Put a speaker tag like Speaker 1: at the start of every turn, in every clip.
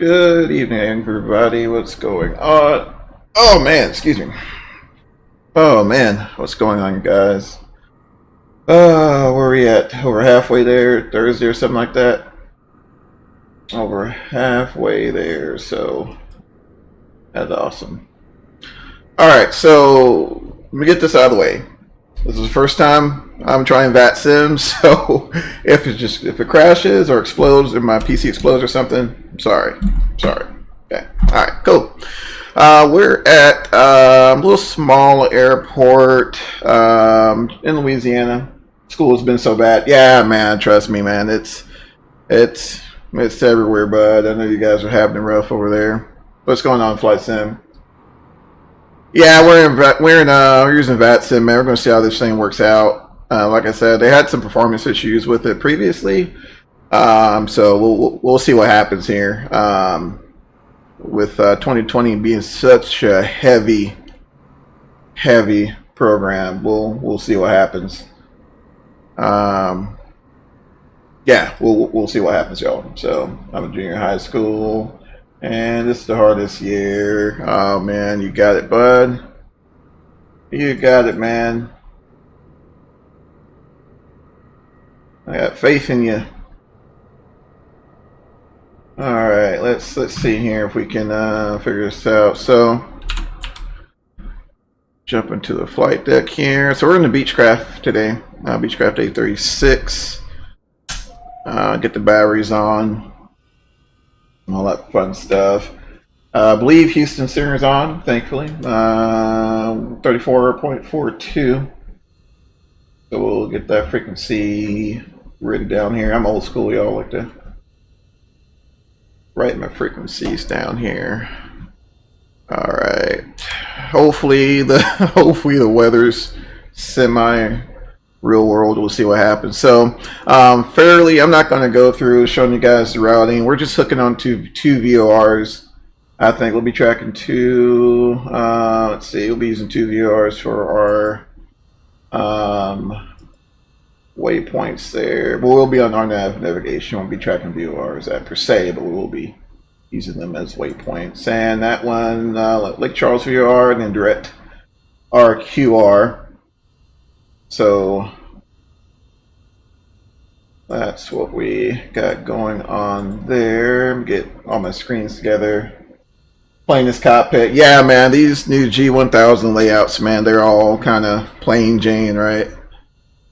Speaker 1: Good evening, everybody. What's going on? Oh man, excuse me. Oh man, what's going on, guys? Where are we at? Over halfway there, Thursday or something like that. Over halfway there, so that's awesome. All right, so let me get this out of the way. This is the first time I'm trying VATSIM, so if it crashes or explodes, if my PC explodes or something, I'm sorry. Okay. All right. Cool. We're at a little small airport in Louisiana. School has been so bad. Yeah, man. Trust me, man. It's everywhere, bud. I know you guys are having it rough over there. What's going on, Flight Sim? Yeah, we're using VATSIM, man. We're going to see how this thing works out. Like I said, they had some performance issues with it previously, so we'll see what happens here. With 2020 being such a heavy program, we'll see what happens. Yeah, we'll see what happens, y'all. So I'm in junior high school. And this is the hardest year. Oh man, you got it, bud. You got it, man. I got faith in you. All right, let's see here if we can figure this out. So, jump into the flight deck here. So we're in the Beechcraft today. Beechcraft 836. Get the batteries on. All that fun stuff. I believe Houston Singer's on, thankfully. 34.42. So we'll get that frequency written down here. I'm old school, y'all. Like to write my frequencies down here. All right. Hopefully the weather's semi real world. We'll see what happens. So I'm not going to go through showing you guys the routing. We're just hooking on to two VORs. I think we'll be tracking two. Let's see, we'll be using two VORs for our waypoints there. But we'll be on our navigation. Won't be tracking VORs per se, but we will be using them as waypoints. And that one, Lake Charles VOR, and then direct RQR. So that's what we got going on there. Get all my screens together. Playing this cockpit. Yeah, man, these new G1000 layouts, man, they're all kind of plain Jane, right?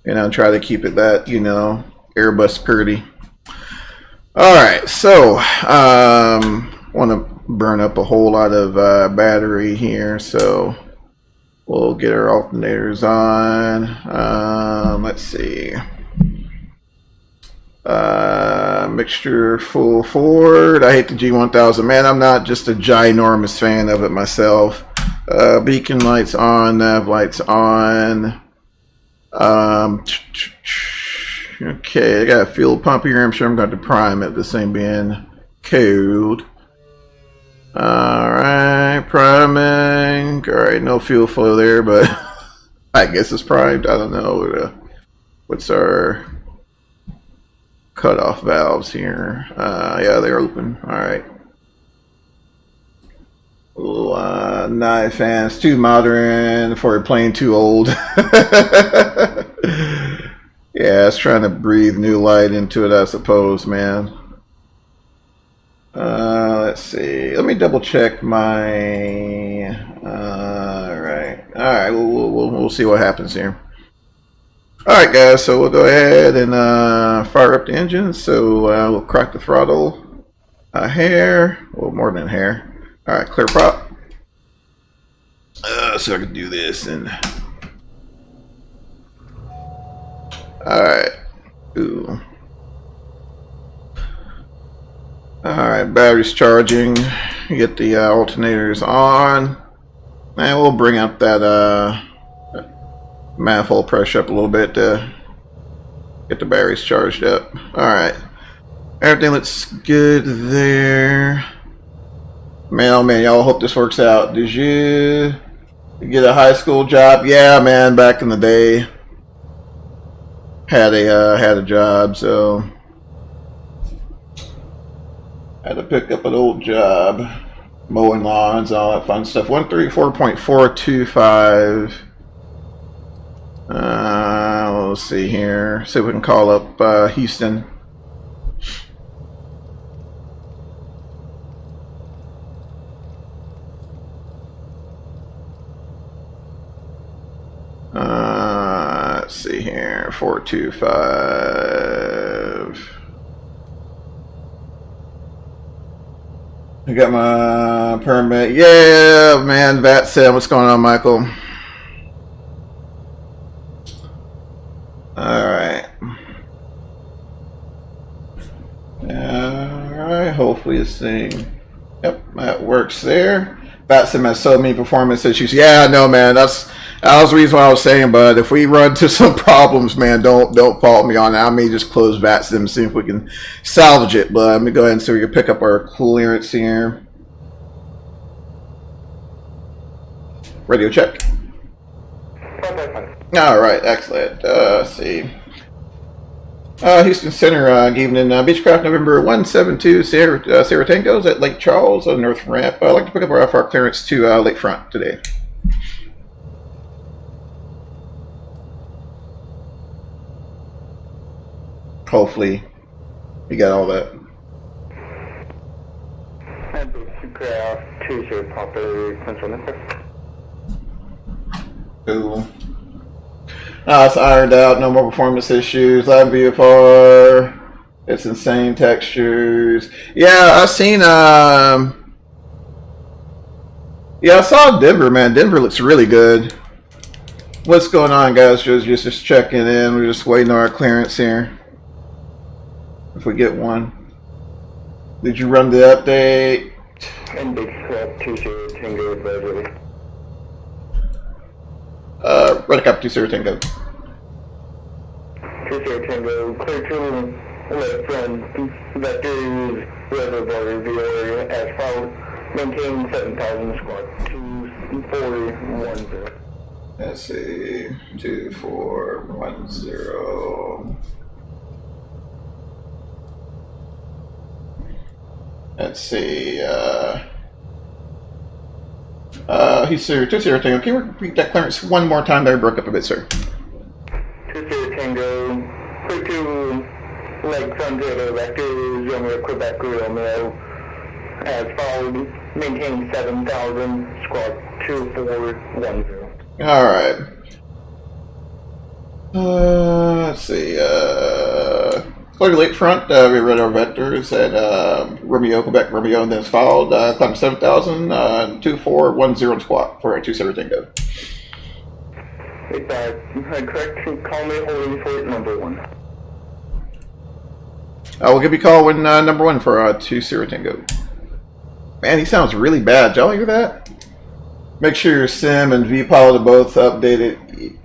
Speaker 1: You know, try to keep it that, you know, Airbus purdy. All right, so want to burn up a whole lot of battery here, so we'll get our alternators on. Let's see. Mixture full forward. I hate the G1000. Man, I'm not just a ginormous fan of it myself. Beacon lights on, nav lights on. Okay, I got a fuel pump here. I'm sure I'm going to prime it. This thing being cold. Alright, priming. Alright, no fuel flow there, but I guess it's primed. I don't know. What's our cutoff valves here? Yeah, they're open. Alright. Little knife hands. Too modern for a plane, too old. Yeah, it's trying to breathe new light into it, I suppose, man. Let's see. Let me double check my. All right. We'll see what happens here. All right, guys. So we'll go ahead and fire up the engine. So we'll crack the throttle. Hair. Well, more than hair. All right, clear prop. So I can do this and. All right. Ooh. Alright, battery's charging. Get the alternators on. And we'll bring up that manifold pressure up a little bit to get the batteries charged up. Alright. Everything looks good there. Man, oh man, y'all hope this works out. Did you get a high school job? Yeah, man, back in the day. Had a job, so Had to pick up an old job, mowing lawns, all that fun stuff. 134.425. Let's see here. See if we can call up Houston. Let's see here. 425. I got my permit. Yeah, man. VATSIM. What's going on, Michael? Alright. Alright. Hopefully this thing. Yep, that works there. VATSIM has so many performance issues. Yeah, no, man. That was the reason why I was saying, but if we run into some problems, man, don't fault me on that. I may just close VATSIM and see if we can salvage it. But let me go ahead and see if we can pick up our clearance here. Radio check. All right, excellent. Let's see. Houston Center, evening. Beechcraft November 172, Sierra Tango's at Lake Charles on North Ramp. I'd like to pick up our FR clearance to Lakefront today. Hopefully, you got all that.
Speaker 2: And Beechcraft 20 Popper Central Memphis.
Speaker 1: Cool. It's ironed out, no more performance issues. Live VFR, it's insane textures. Yeah, I've seen. Yeah, I saw Denver, man. Denver looks really good. What's going on, guys? Just checking in. We're just waiting on our clearance here. If we get one. Did you run the update?
Speaker 2: And Beechcraft 20 Tango Advisory.
Speaker 1: Red Cup 20 Tango.
Speaker 2: 20 Tango, clear to Lakefront, vectors, reservoir area as followed. Maintain 7,000 squad, 2410.
Speaker 1: Let's see, 2410. Let's see, he's Sir, 20 Tango. Can you repeat that clearance one more time? There broke up a bit, sir.
Speaker 2: 20 Tango, clear to Lakefront area, vectors, Romeo, Quebec, Romeo, as followed. Maintain 7,000 squad, 2410.
Speaker 1: All right. Let's see. Clear Lakefront. We read our vectors at Romeo, Quebec, Romeo, and then it's followed. Climb 7,000, 2410 squat for a 20 Tango.
Speaker 2: If correct, call me holding fort number 1.
Speaker 1: We'll give you a call when number 1 for 20 Tango. Man, he sounds really bad. Did y'all hear that? Make sure your sim and VPilot are both updated.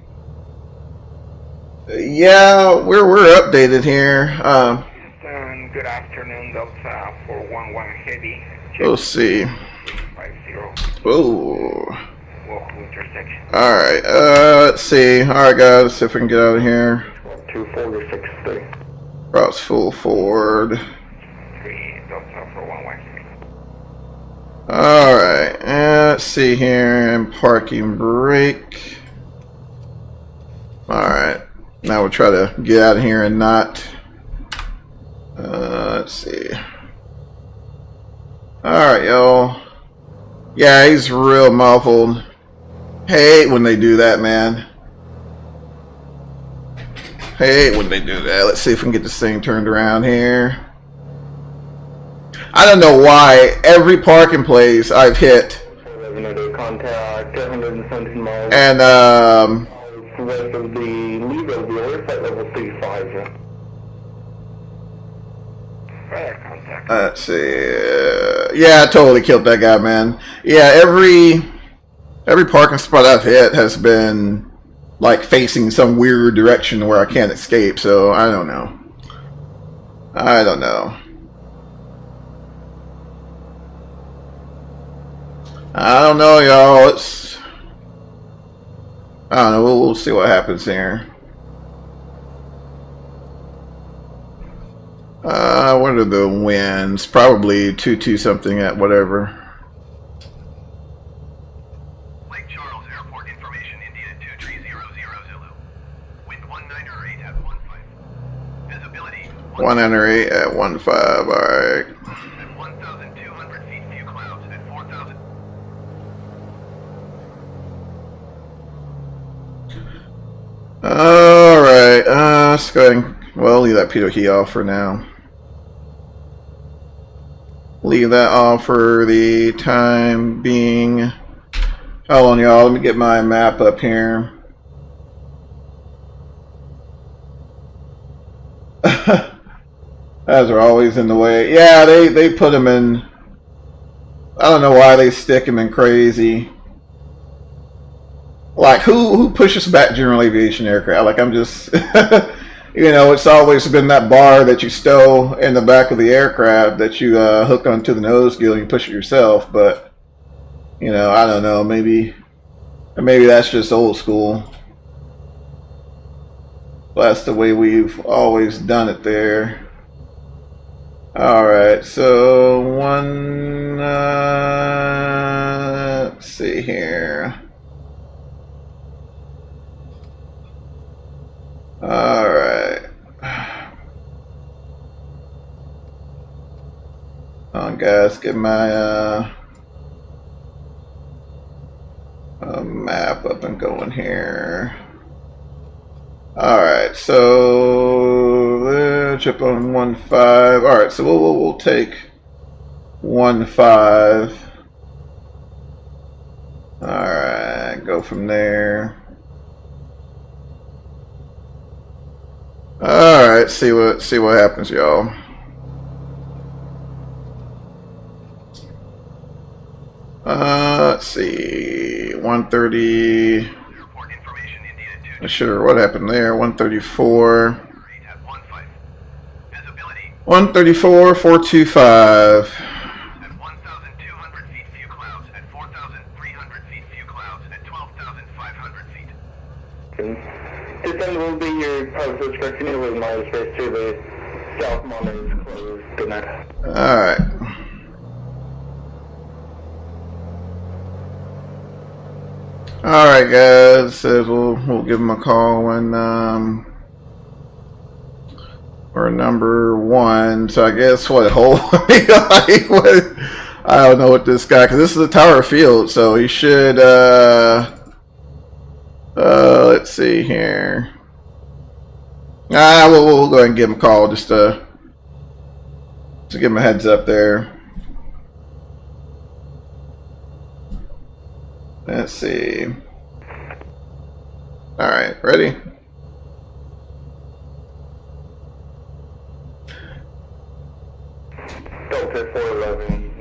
Speaker 1: Yeah, we're updated here.
Speaker 3: Good afternoon, Delta 411 Heavy.
Speaker 1: Let's see.
Speaker 3: 50.
Speaker 1: Oh.
Speaker 3: Welcome intersection.
Speaker 1: Alright, let's see. Alright, guys, let's see if we can get out of here.
Speaker 2: 2463.
Speaker 1: Routes full forward.
Speaker 3: 3 Delta 411 Heavy.
Speaker 1: Alright, let's see here. And parking brake. Alright, now we'll try to get out of here and not. Let's see. Alright, y'all. Yeah, he's real muffled. Hate when they do that, man. Hate when they do that. Let's see if we can get this thing turned around here. I don't know why every parking place I've hit
Speaker 2: Contact 117 miles.
Speaker 1: and
Speaker 2: West of the Lido viewer, flight level 35.
Speaker 3: Fire contact.
Speaker 1: let's see. Yeah, I totally killed that guy, man. Yeah, every parking spot I've hit has been like facing some weird direction where I can't escape. So I don't know. I don't know. I don't know, y'all. I don't know. We'll see what happens here. What are the winds? Probably 2 something at whatever.
Speaker 4: Lake Charles Airport information, India 23000 Zulu. Wind 19 at 15. Visibility
Speaker 1: 108 at 15. All right.
Speaker 4: at 1,200 feet. Few clouds at 4,000.
Speaker 1: All right. Let's go ahead and leave that pitot key off for now. Leave that off for the time being. Hold on, y'all. Let me get my map up here. As are always in the way. Yeah, they put them in. I don't know why they stick them in crazy. Like, who pushes back general aviation aircraft? Like, I'm just, you know, it's always been that bar that you stow in the back of the aircraft that you hook onto the nose gill and you push it yourself. But, you know, I don't know. Maybe that's just old school. That's the way we've always done it there. All right, so let's see here. All right. On, guys, get my map up and going here. All right, so chip on 15. All right, so we'll take 15. All right, go from there. All right, see what happens, y'all. Let's see, 130. Sure, what happened there? 134. 134, 425.
Speaker 4: At 1,200 feet, few clouds. At 4,300 feet, few clouds. At 12,500 feet.
Speaker 2: Descend will be your postal description. It was miles first to the south monitor is closed. Good night.
Speaker 1: Alright. Alright, guys. Says we'll give them a call when we're number 1. So I guess what like what, I don't know what this guy, because this is a tower field, so he should let's see here. We'll go ahead and give him a call just to give him a heads up there. Let's see. All right, ready?
Speaker 2: Delta 411.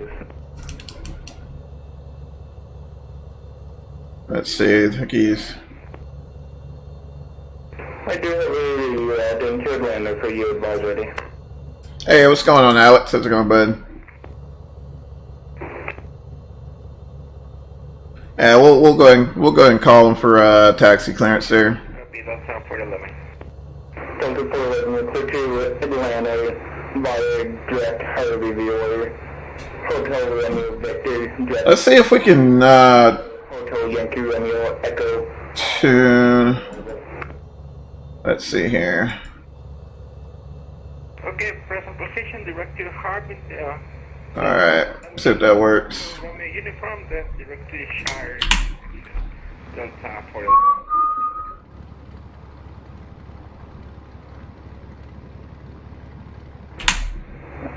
Speaker 1: Let's see. I think he's.
Speaker 2: I do have a into Atlanta for you, advise ready.
Speaker 1: Hey, what's going on, Alex? How's it going, bud? Yeah, we'll go ahead and call him for taxi clearance there.
Speaker 3: Copy, that's 411.
Speaker 2: Delta 411, clear to Atlanta via direct Harvey or Hotel Romeo Victor Jet.
Speaker 1: Let's see if we can
Speaker 2: Hotel Yankee Romeo Echo.
Speaker 1: tune. Let's see here.
Speaker 3: Okay, present position, direct to Harbin.
Speaker 1: All right, see if that works.
Speaker 3: Romeo uniform, then direct to Shire. Delta 411.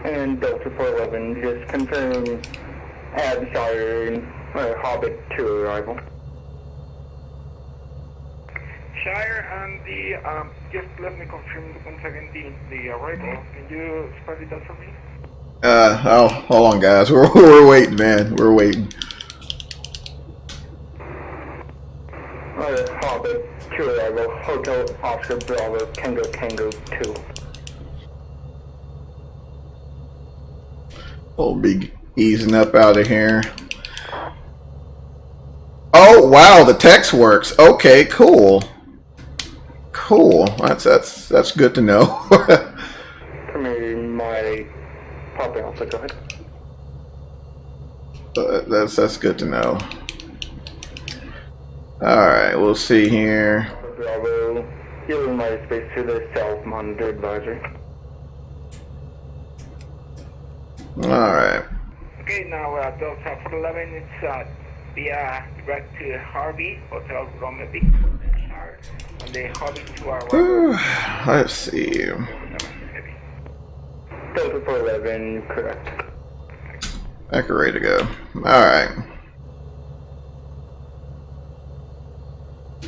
Speaker 2: And Delta 411, just confirm Abshire Hobbit to arrival.
Speaker 3: Shire and the, just let me confirm once again the arrival. Can you spell it out for me?
Speaker 1: Oh, hold on, guys. We're waiting, man. We're waiting.
Speaker 2: Hobbit to arrival. Hotel Oscar Bravo Tango 2.
Speaker 1: We'll be easing up out of here. Oh wow, the text works. Okay, cool. Cool. That's good to know.
Speaker 2: Come here, my popping off, so go ahead.
Speaker 1: That's good to know. Alright, we'll see here.
Speaker 2: Bravo, yielding my space to the south monitor advisory.
Speaker 1: Alright.
Speaker 3: Okay, now Delta 411, it's via direct to Harvey, Hotel Romeo Beach, and the Harvey to our
Speaker 1: Let's see.
Speaker 2: Delta 411, correct.
Speaker 1: Back ready to go. Alright.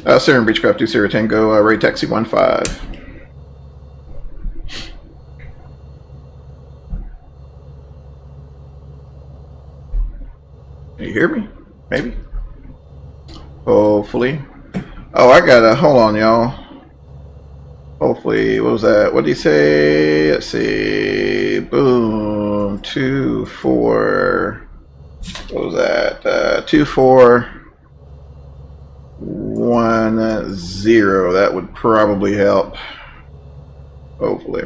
Speaker 1: Southern Beechcraft 20 Tango, Raid Taxi 15. You hear me? Maybe? Hopefully. Oh, I gotta, hold on, y'all. Hopefully, what was that? What did he say? Let's see. Boom. 2, 4. What was that? 2, 4. 1, 0. That would probably help. Hopefully.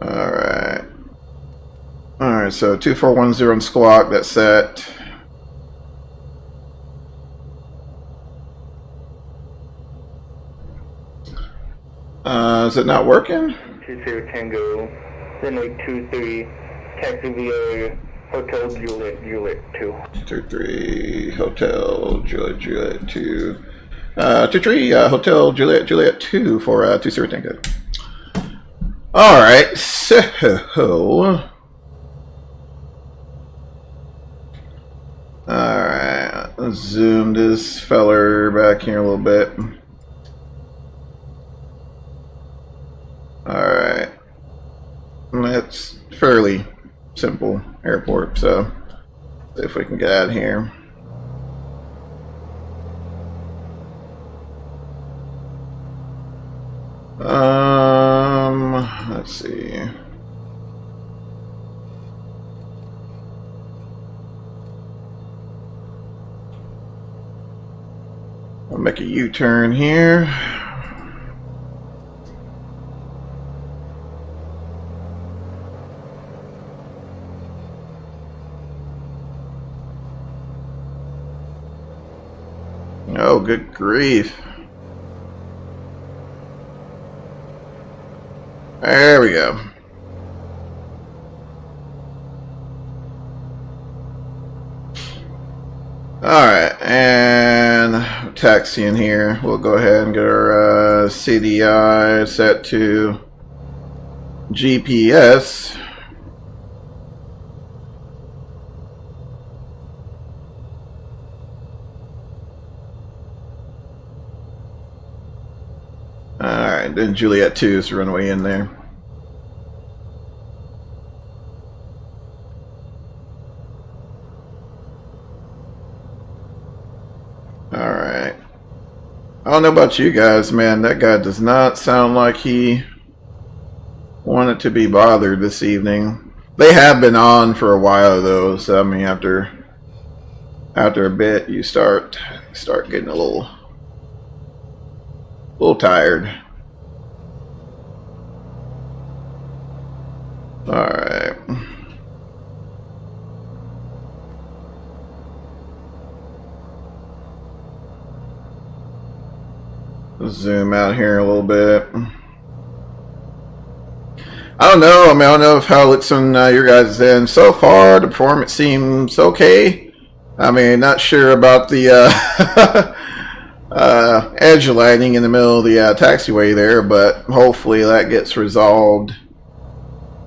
Speaker 1: Alright. Alright, so 2410 on squawk, that's set. Is it not working?
Speaker 2: 20 Tango, then 823, taxi via Hotel Juliet 2.
Speaker 1: 23 Hotel Juliet 2. 23 Hotel Juliet 2 for 20 Tango. Alright, so alright, let's zoom this feller back here a little bit. Alright, it's fairly simple airport, so see if we can get out of here. Let's see. I'll make a U-turn here. Oh, good grief. There we go. Alright, and taxi in here. We'll go ahead and get our CDI set to GPS. Alright, then Juliet 2 is the runway in there. Alright. I don't know about you guys, man. That guy does not sound like he wanted to be bothered this evening. They have been on for a while though, so I mean after a bit you start getting a little tired. Alright. Zoom out here a little bit. I don't know. I mean, I don't know if how it's on your guys' end. So far, the performance seems okay. I mean, not sure about the edge lighting in the middle of the taxiway there, but hopefully that gets resolved.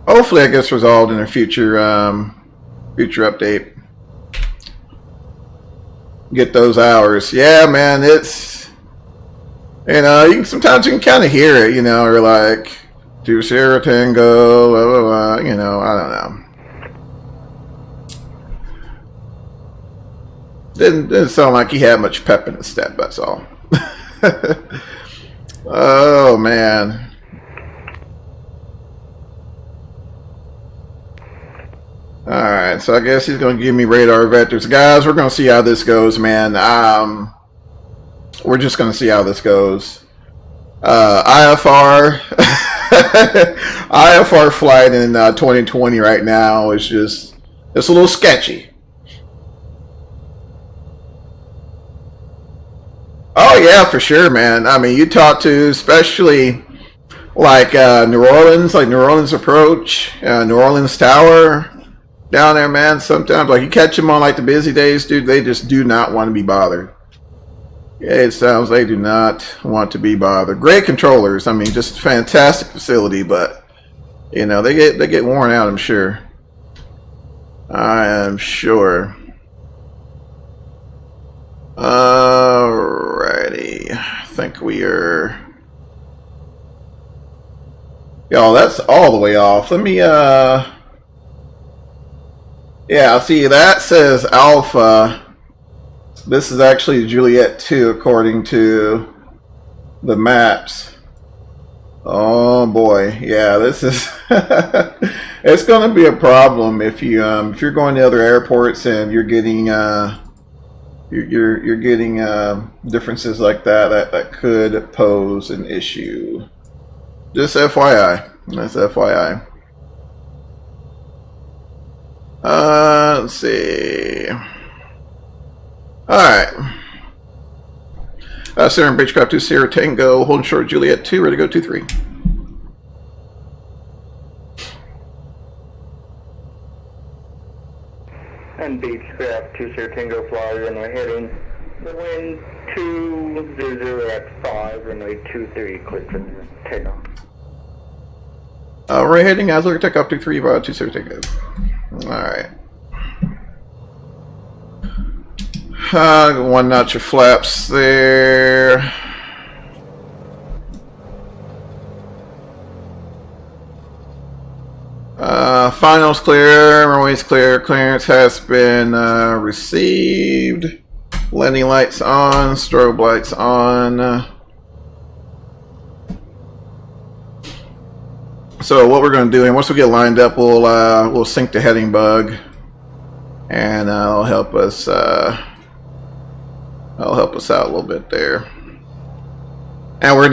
Speaker 1: Hopefully that gets resolved in a future update. Get those hours. Yeah, man, it's, you know, sometimes you can kind of hear it, you know, or like 20 Tango, blah, blah, blah, you know, I don't know. Didn't sound like he had much pep in the step, that's all. Oh, man. Alright, so I guess he's going to give me radar vectors. Guys, we're going to see how this goes, man. We're just going to see how this goes. IFR. IFR flight in 2020 right now is just, it's a little sketchy. Oh yeah, for sure, man. I mean, you talk to especially like New Orleans approach, New Orleans Tower down there, man. Sometimes like you catch them on like the busy days, dude. They just do not want to be bothered. Yeah, it sounds they do not want to be bothered. Great controllers. I mean, just fantastic facility, but you know they get worn out. I'm sure. I am sure. Alrighty, I think we are. Y'all, that's all the way off. Let me yeah, see that says Alpha. This is actually Juliet 2 according to the maps. Oh boy, yeah, this is it's going to be a problem if you're going to other airports and you're getting you're getting differences like that could pose an issue. Just FYI. That's FYI. Let's see. Alright. Center and Beechcraft 2 Sierra Tango, holding short Juliet 2, ready to go 2-3.
Speaker 2: And Beechcraft 2 Sierra Tango flyer, and we're heading the wind 200 at 5, runway 23, clear for takeoff.
Speaker 1: We're heading as we're take off 2-3, 2 Sierra Tango. Alright. One notch of flaps there. Finals clear, runway's clear, clearance has been received. Landing lights on, strobe lights on. So what we're going to do, and once we get lined up, we'll sync the heading bug, and that'll help us. That'll help us out a little bit there. And we're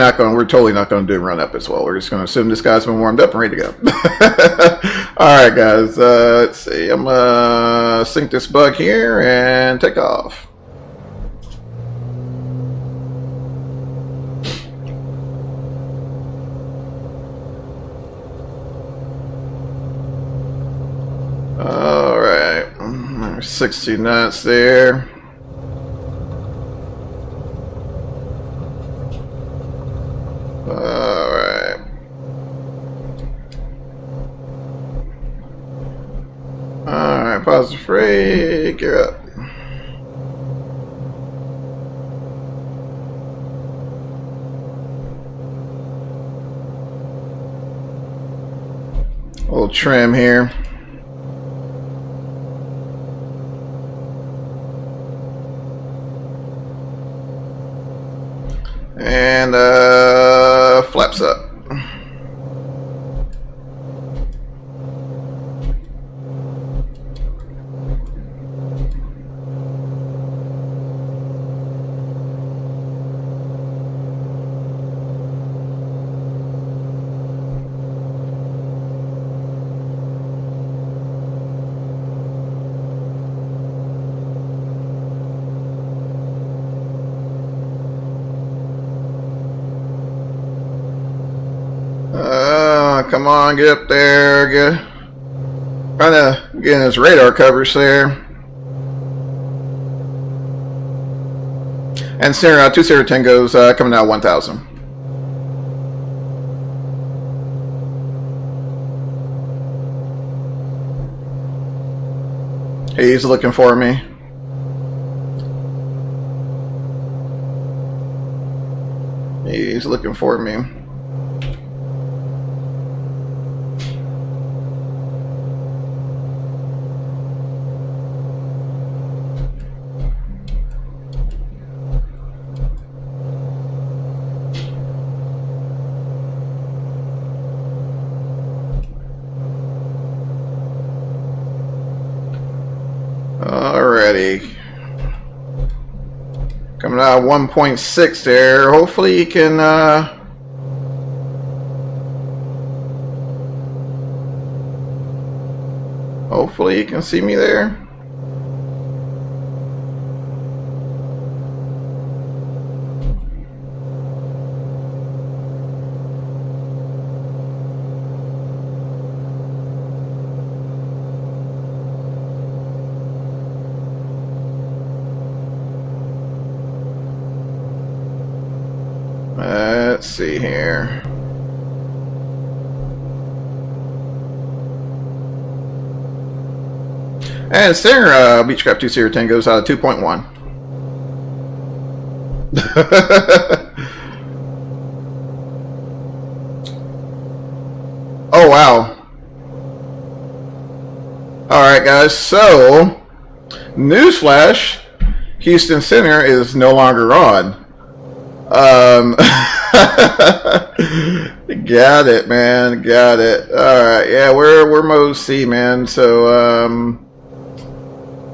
Speaker 1: totally not going to do run up as well. We're just going to assume this guy's been warmed up and ready to go. Alright guys, let's see. I'm going to sync this bug here and take off. Alright, 60 knots there. Alright. Alright, pause the free, gear up. A little trim here. And flaps up. Come on, get up there. Trying to get in his radar coverage there. And Sierra, 2 Sierra Tangos coming out 1,000. He's looking for me. He's looking for me. Alrighty. Coming out 1.6 there. Hopefully you can Hopefully you can see me there. Let's see here. And Singer, Beechcraft 2 Sierra Tango's 2.1. Oh, wow. Alright, guys, so, newsflash, Houston Center is no longer on. Got it, man. Got it. All right. Yeah, we're mode C, man. So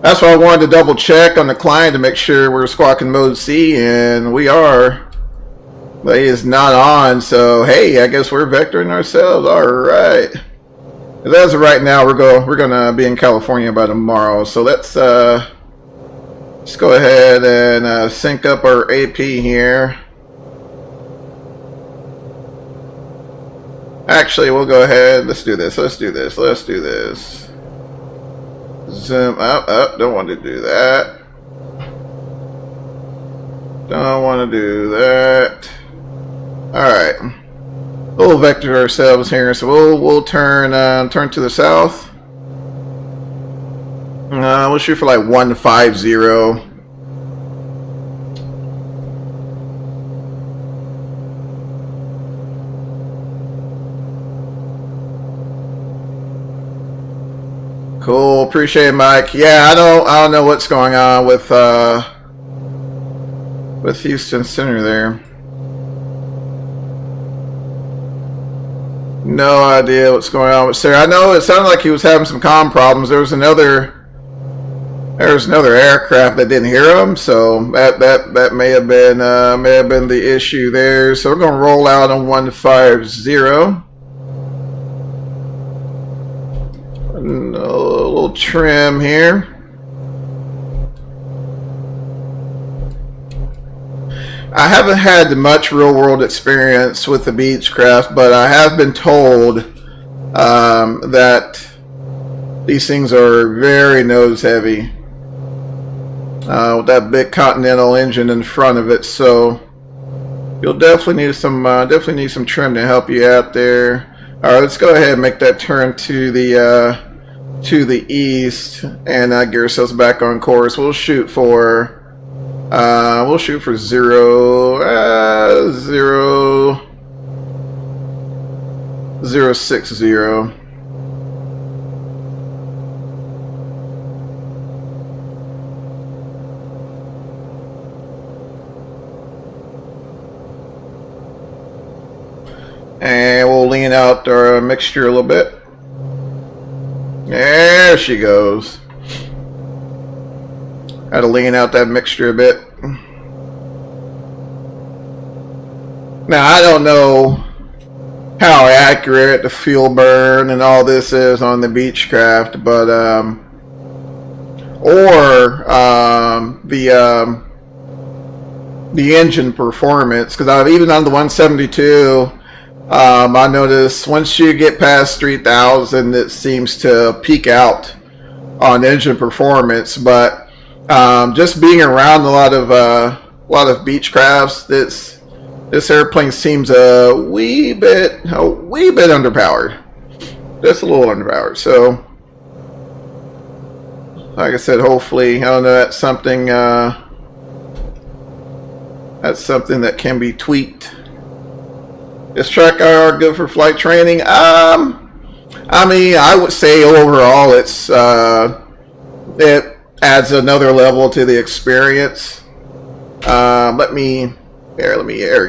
Speaker 1: that's why I wanted to double check on the client to make sure we're squawking mode C, and we are. But he is not on. So hey, I guess we're vectoring ourselves. All right. As of right now, we're gonna be in California by tomorrow. So let's go ahead and sync up our AP here. Actually, we'll go ahead. Let's do this. Let's do this. Let's do this. Zoom up. Don't want to do that. Don't want to do that. All right. We'll vector ourselves here. So we'll turn to the south. We'll shoot for like 150. Cool, appreciate it, Mike. Yeah, I don't know what's going on with Houston Center there. No idea what's going on with Sarah. I know it sounded like he was having some comm problems. There was another aircraft that didn't hear him, so that may have been the issue there. So we're gonna roll out on 150. A little trim here. I haven't had much real-world experience with the Beechcraft, but I have been told that these things are very nose-heavy with that big Continental engine in front of it. So you'll definitely need some trim to help you out there. All right, let's go ahead and make that turn to the east and get ourselves back on course. We'll shoot for 060. And we'll lean out our mixture a little bit. There she goes. Had to lean out that mixture a bit. Now, I don't know how accurate the fuel burn and all this is on the Beechcraft, but the engine performance, because I've even on the 172. I noticed once you get past 3,000, it seems to peak out on engine performance. But just being around a lot of Beechcrafts, this airplane seems a wee bit underpowered, just a little underpowered. So, like I said, hopefully, I don't know, that's something that can be tweaked. Is track IR good for flight training? I mean, I would say overall it adds another level to the experience. There we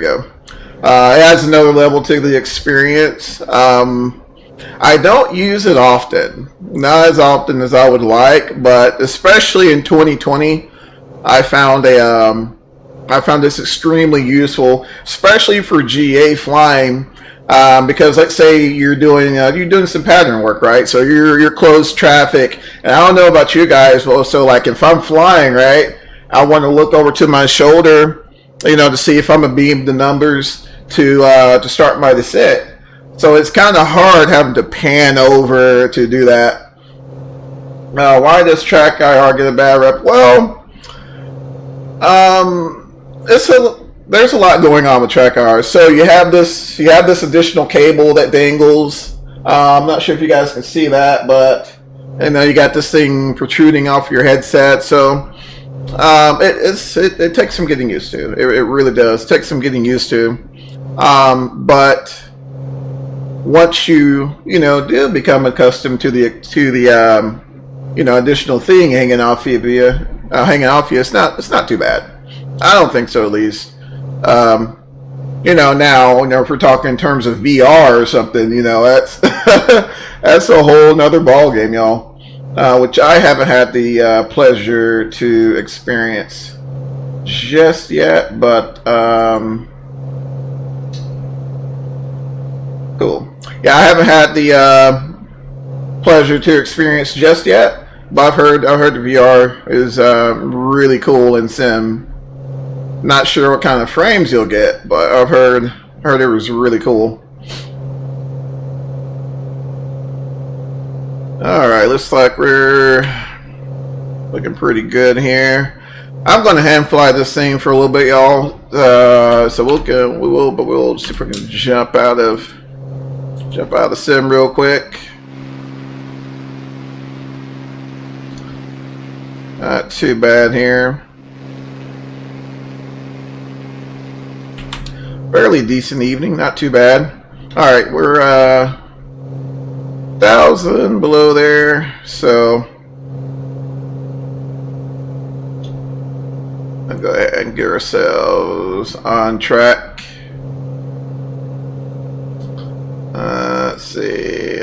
Speaker 1: go. It adds another level to the experience. I don't use it often, not as often as I would like, but especially in 2020, I found this extremely useful, especially for GA flying, Because let's say you're doing some pattern work, right? So you're closed traffic, and I don't know about you guys, well, so like if I'm flying, right, I want to look over to my shoulder, to see if I'm gonna beam the numbers to start my descent. So it's kind of hard having to pan over to do that. Now, why does track IR get a bad rep? Well, there's a lot going on with track IR. So you have this additional cable that dangles. I'm not sure if you guys can see that, but you got this thing protruding off your headset. So it takes some getting used to. It really does. It takes some getting used to. But once you do become accustomed to the additional thing hanging off you, it's not too bad. I don't think so, at least. Now, if we're talking in terms of VR or something, that's that's a whole nother ball game, y'all. Which I haven't had the pleasure to experience just yet, but cool. Yeah, I haven't had the pleasure to experience just yet, but I've heard the VR is really cool in sim. Not sure what kind of frames you'll get, but I've heard it was really cool. All right, looks like we're looking pretty good here. I'm going to hand fly this thing for a little bit, y'all. So we'll see if we can jump out of the sim real quick. Not too bad here. Fairly decent evening, not too bad. All right, we're 1,000 below there, so I'll go ahead and get ourselves on track. Let's see,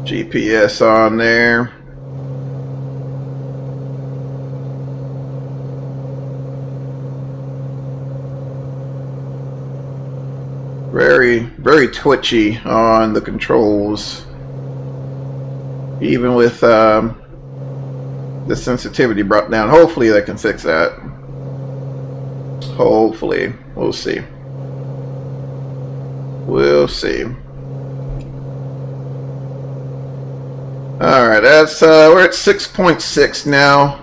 Speaker 1: GPS on there. Very, very twitchy on the controls, even with the sensitivity brought down. Hopefully they can fix that. Hopefully. We'll see. We'll see. Alright, that's we're at 6.6 now.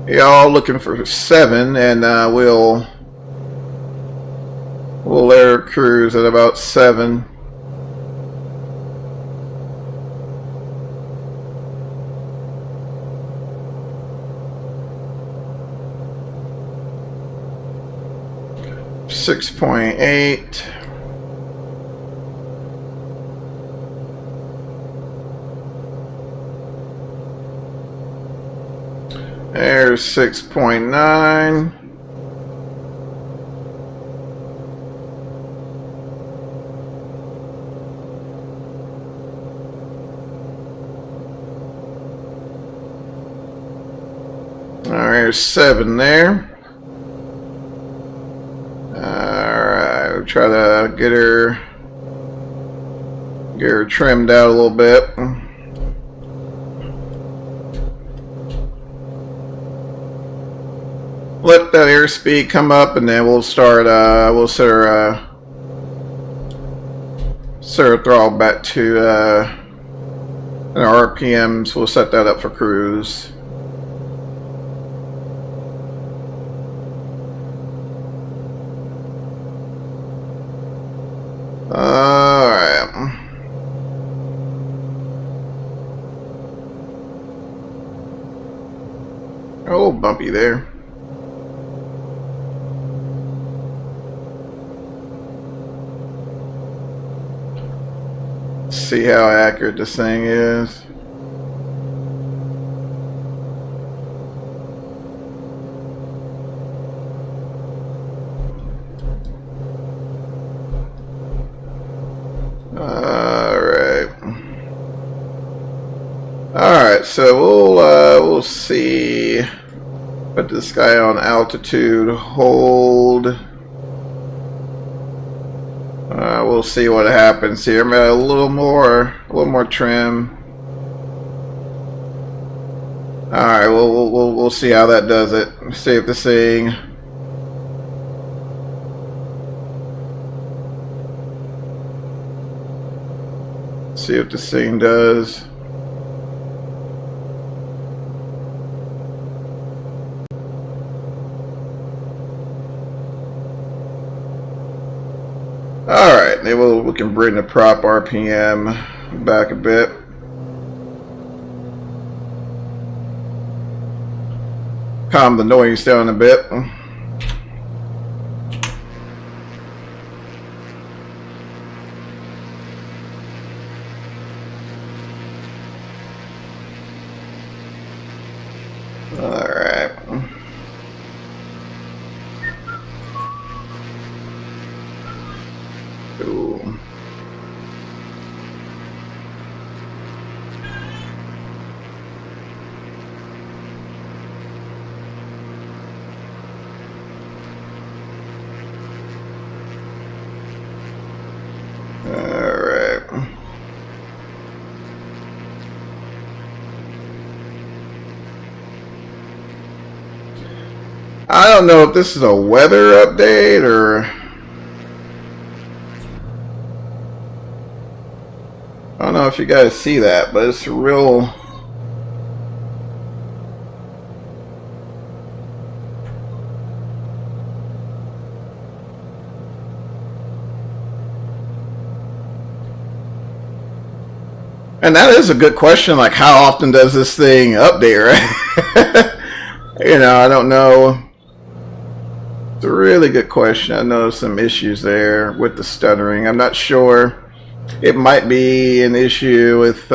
Speaker 1: Y'all looking for 7, and we'll air cruise at about 7. .8. There's 6.9. There's 7 there. Alright, we'll try to get her trimmed out a little bit. Let that airspeed come up, and then we'll start. We'll set our throttle back to our RPMs. We'll set that up for cruise. Alright. A little bumpy there. See how accurate this thing is. Alright, so we'll see. Put this guy on altitude, hold. We'll see what happens here. I'm at a little more trim. All right, we'll see how that does it. Save the thing. See what this thing does. Alright, maybe we can bring the prop RPM back a bit. Calm the noise down a bit. Alright. Cool. Alright. I don't know if this is a weather update or I don't know if you guys see that, but it's real. And that is a good question, like how often does this thing update, right? You know, I don't know. It's a really good question. I know some issues there with the stuttering. I'm not sure. It might be an issue with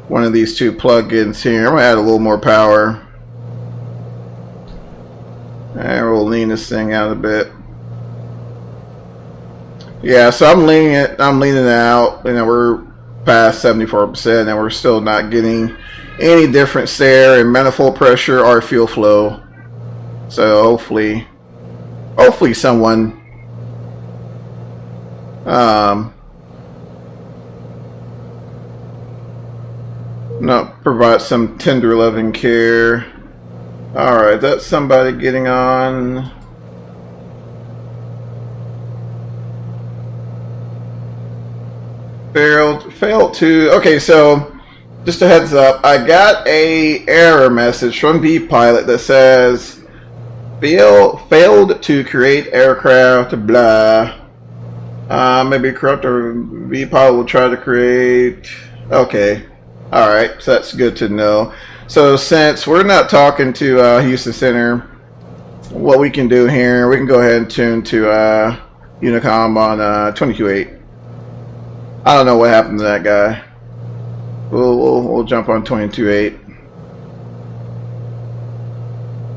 Speaker 1: one of these two plugins here. I'm going to add a little more power. And we'll lean this thing out a bit. Yeah, so I'm leaning it out. You know, we're past 74% and we're still not getting any difference there in manifold pressure or fuel flow. So hopefully someone provide some tender loving care. Alright, that's somebody getting on. Failed to. Okay, so just a heads up, I got a error message from vPilot that says failed to create aircraft, blah. Maybe corrupt or vPilot will try to create. Okay, all right, so that's good to know. So since we're not talking to Houston Center, what we can do here, we can go ahead and tune to Unicom on 22.8. I don't know what happened to that guy. We'll jump on 22.8.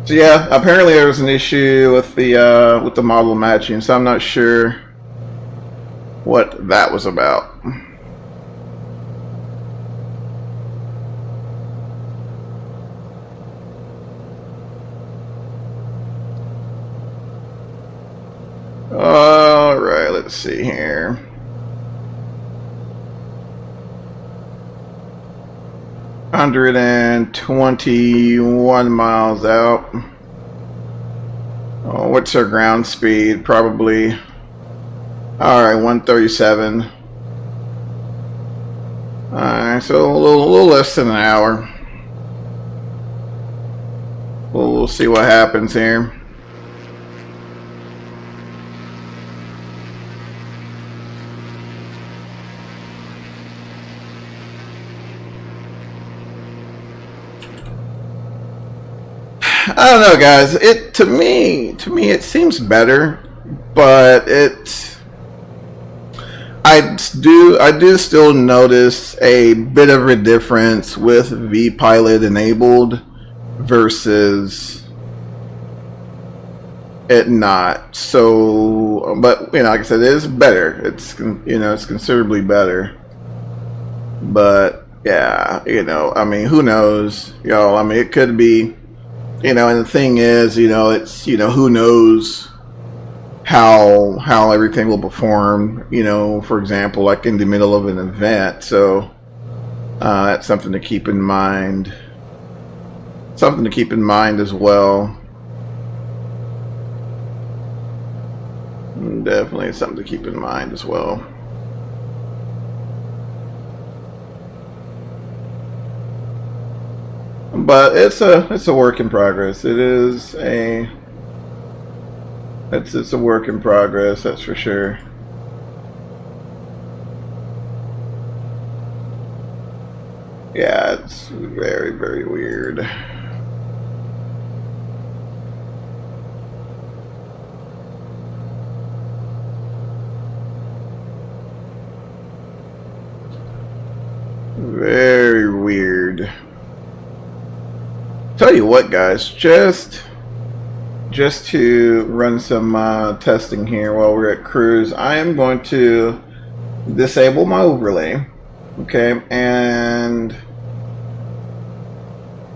Speaker 1: So yeah, apparently there was an issue with the model matching, so I'm not sure what that was about. All right, let's see here. $121 miles out. Oh, what's our ground speed? Probably. All right, 137. All right, so a little less than an hour. We'll see what happens here. I don't know, guys. To me, it seems better, but I do still notice a bit of a difference with vPilot enabled versus it not. So, but you know, like I said, it is better. It's considerably better. But yeah, you know, I mean, who knows, y'all? I mean, it could be. You know, and the thing is, you know, it's, you know, who knows how everything will perform, you know, for example, like in the middle of an event. So that's something to keep in mind. Something to keep in mind as well. Definitely something to keep in mind as well. But it's a work in progress. It's a work in progress, that's for sure. Yeah, it's very, very weird. Very weird. Tell you what, guys, just to run some testing here while we're at cruise, I am going to disable my overlay, okay, and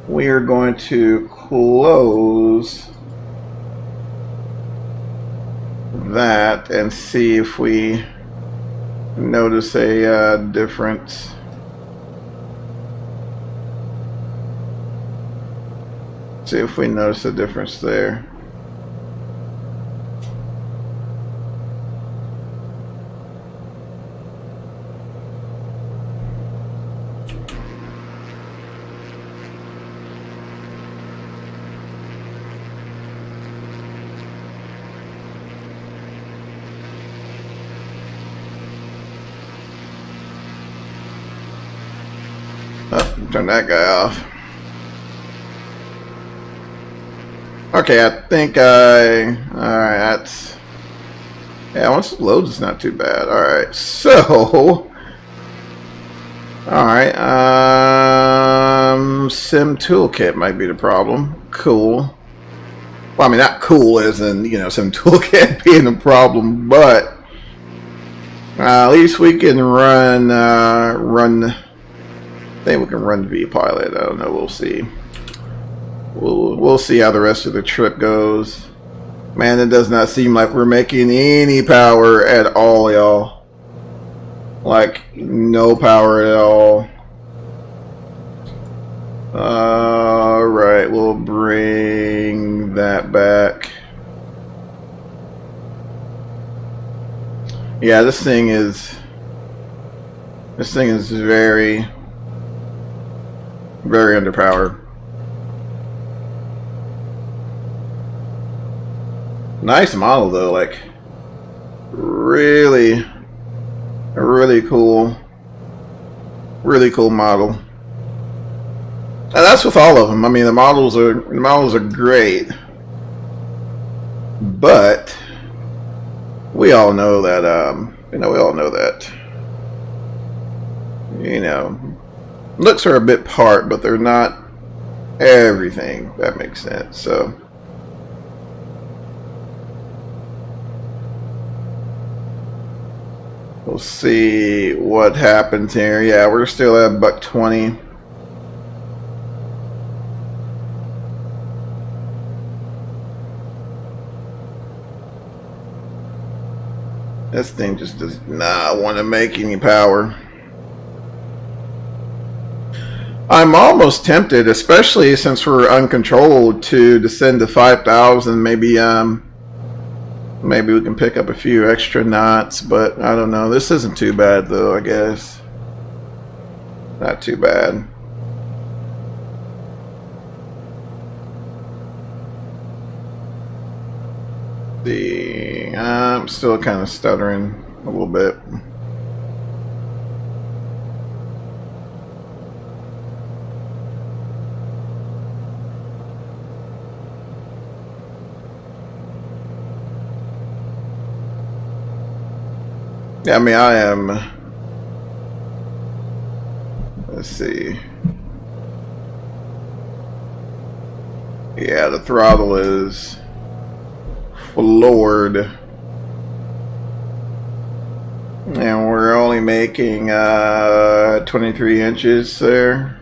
Speaker 1: we are going to close that and see if we notice a difference. See if we notice a difference there. Oh, turn that guy off. Okay, I think alright, that's, yeah, once it loads, it's not too bad. Alright, so, alright, Sim Toolkit might be the problem. Cool. Well, I mean, not cool as in, you know, Sim Toolkit being a problem, but at least we can run, I think we can run VPilot. I don't know, we'll see. We'll see how the rest of the trip goes. Man, it does not seem like we're making any power at all, y'all. Like, no power at all. Alright, we'll bring that back. Yeah, this thing is very, very underpowered. Nice model though, like really cool model. And that's with all of them. I mean, the models are great, but we all know that you know, looks are a bit part, but they're not everything. If that makes sense. So. We'll see what happens here. Yeah, we're still at $120. This thing just does not want to make any power. I'm almost tempted, especially since we're uncontrolled, to descend to 5,000. Maybe we can pick up a few extra knots, but I don't know. This isn't too bad, though, I guess. Not too bad. I'm still kind of stuttering a little bit. Yeah, I mean, I am. Let's see. Yeah, the throttle is floored. And we're only making 23 inches there.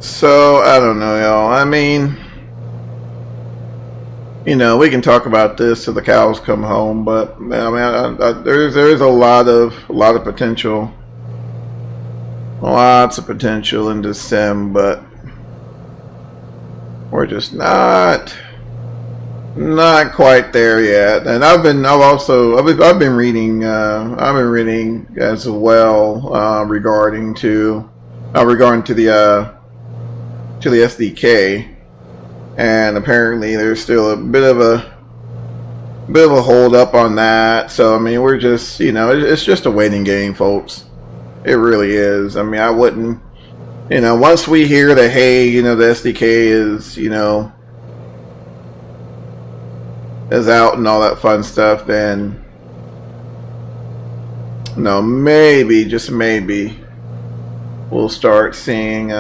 Speaker 1: So I don't know, y'all. I mean, you know, we can talk about this till the cows come home, but I mean, there's a lot of potential, lots of potential in this sim, but we're just not quite there yet. And I've been reading as well regarding to the SDK, and apparently there's still a bit of a hold up on that. So I mean, we're just, you know, it's just a waiting game, folks. It really is. I mean, I wouldn't, you know, once we hear that, hey, you know, the SDK is, you know, is out and all that fun stuff, then, no, maybe, just maybe, we'll start seeing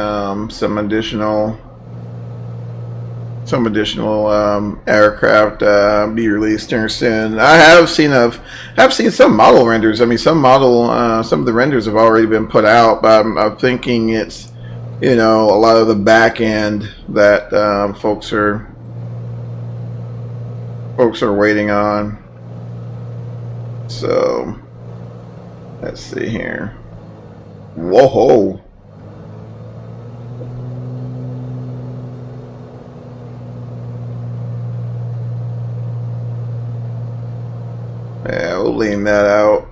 Speaker 1: some additional aircraft be released here soon. I have seen some model renders. I mean, some of the renders have already been put out, but I'm thinking it's, you know, a lot of the back end that folks are waiting on. So let's see here. Whoa. Yeah, we'll lean that out.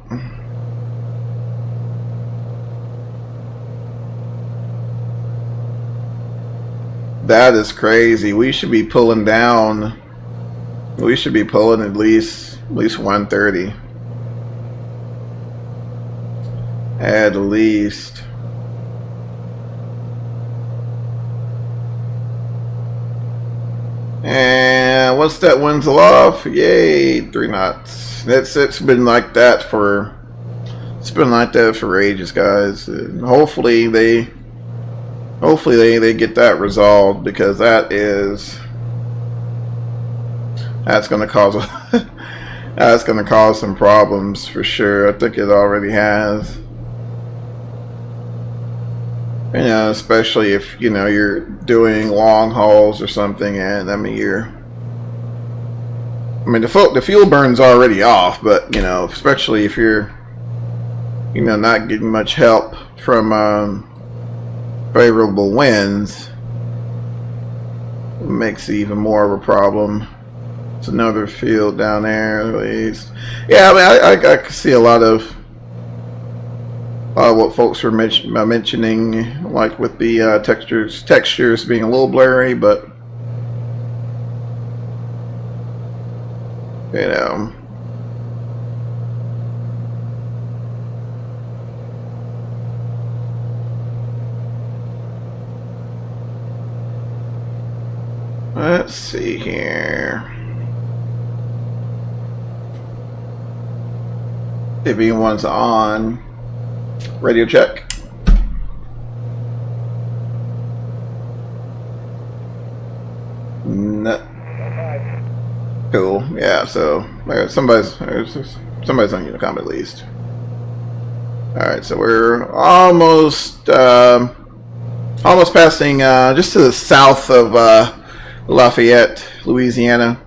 Speaker 1: That is crazy. We should be pulling down. We should be pulling at least 130. At least. And once that wind's off, yay, 3 knots. It's been like that for ages, guys. And hopefully they get that resolved, because that's going to cause that's going to cause some problems for sure. I think it already has. You know, especially if, you know, you're doing long hauls or something, and I mean the fuel burn's already off, but, you know, especially if you're, you know, not getting much help from favorable winds, it makes it even more of a problem. It's another field down there, at least. Yeah, I mean, I can see a lot of what folks were mentioning, like with the textures being a little blurry, but, you know. Let's see here. If anyone's on. Radio check. No. Cool. Yeah. So somebody's on Unicom at least. All right. So we're almost passing just to the south of Lafayette, Louisiana.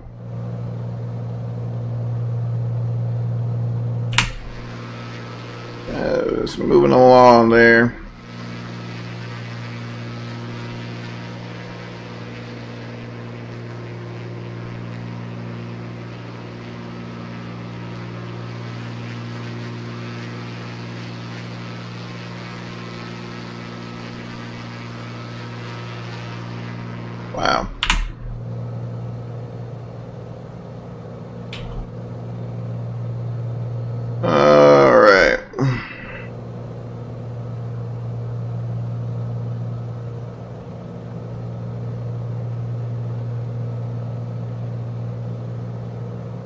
Speaker 1: Just moving along there. Wow. All right.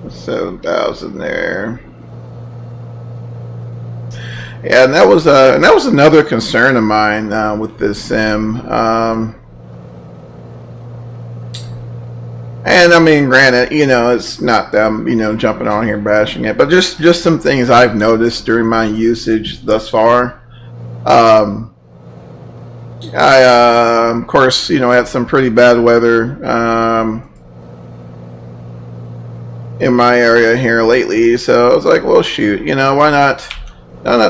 Speaker 1: $7,000 there. Yeah, and that was another concern of mine with this sim. And I mean, granted, you know, it's not them, you know, jumping on here and bashing it, but just some things I've noticed during my usage thus far. I, of course, had some pretty bad weather in my area here lately. So I was like, well, shoot, why not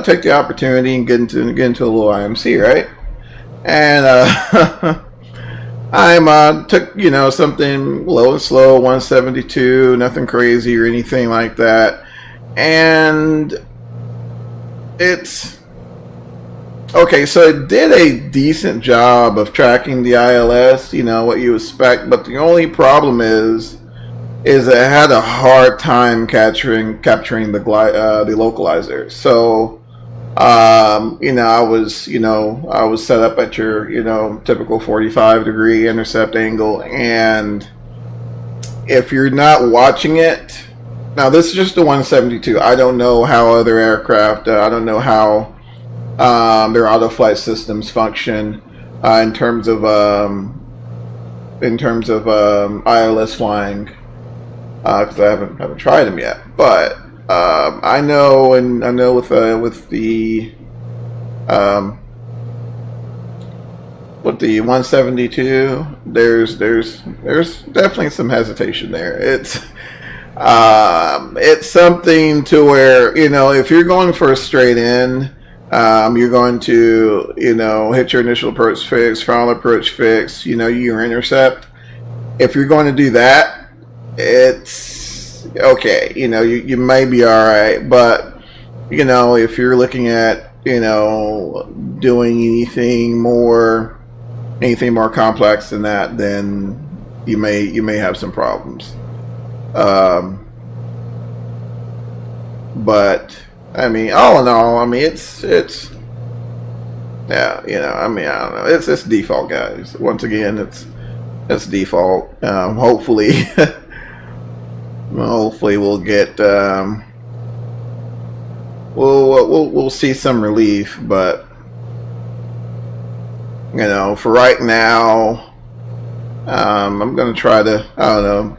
Speaker 1: take the opportunity and get into a little IMC, right? And I took something low and slow, 172, nothing crazy or anything like that, and it's okay. So it did a decent job of tracking the ILS, what you expect, but the only problem is it had a hard time capturing the localizer. So I was set up at your typical 45-degree intercept angle, and if you're not watching it, now this is just the 172. I don't know how other aircraft, I don't know how their auto flight systems function in terms of ILS flying, because I haven't tried them yet, but I know with the 172, there's definitely some hesitation there. It's something to where if you're going for a straight in, you're going to hit your initial approach fix, final approach fix, your intercept. If you're going to do that, it's okay. You may be all right, but if you're looking at doing anything more complex than that, then you may have some problems. But I mean, all in all, it's yeah, I don't know. It's default, guys. Once again, it's default. Hopefully. Hopefully we'll get we'll see some relief, but for right now, I'm gonna try to, I don't know,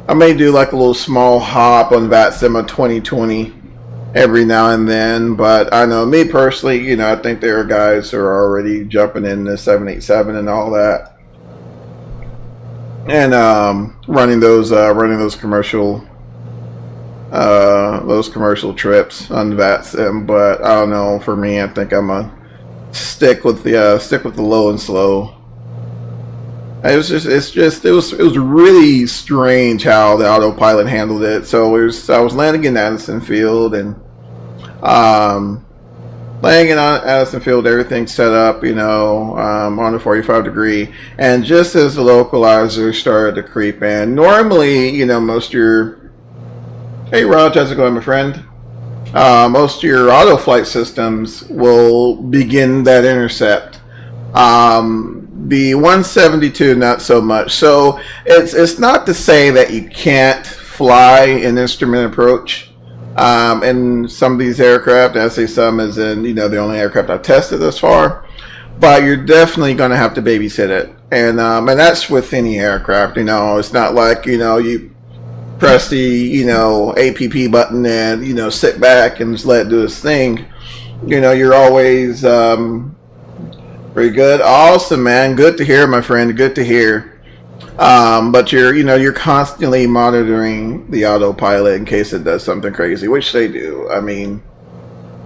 Speaker 1: I may do like a little small hop on VATSIM 2020 every now and then, but I know me personally, I think there are guys who are already jumping in the 787 and all that, and running those commercial trips on VATSIM. But I don't know, for me, I think I'm gonna stick with the low and slow. It was really strange how the autopilot handled it. So I was landing in Addison Field, and landing in Addison Field, everything set up, on the 45-degree, and just as the localizer started to creep in, normally, most of your, hey Raj, how's it going, my friend? Most of your auto flight systems will begin that intercept. The 172, not so much. So it's not to say that you can't fly an instrument approach in some of these aircraft. I say some as in, the only aircraft I've tested thus far. But you're definitely going to have to babysit it. And that's with any aircraft. It's not like, you press the, APP button and, sit back and just let it do its thing. You're always... Pretty good. Awesome, man. Good to hear, my friend. Good to hear. But you're constantly monitoring the autopilot in case it does something crazy, which they do. I mean,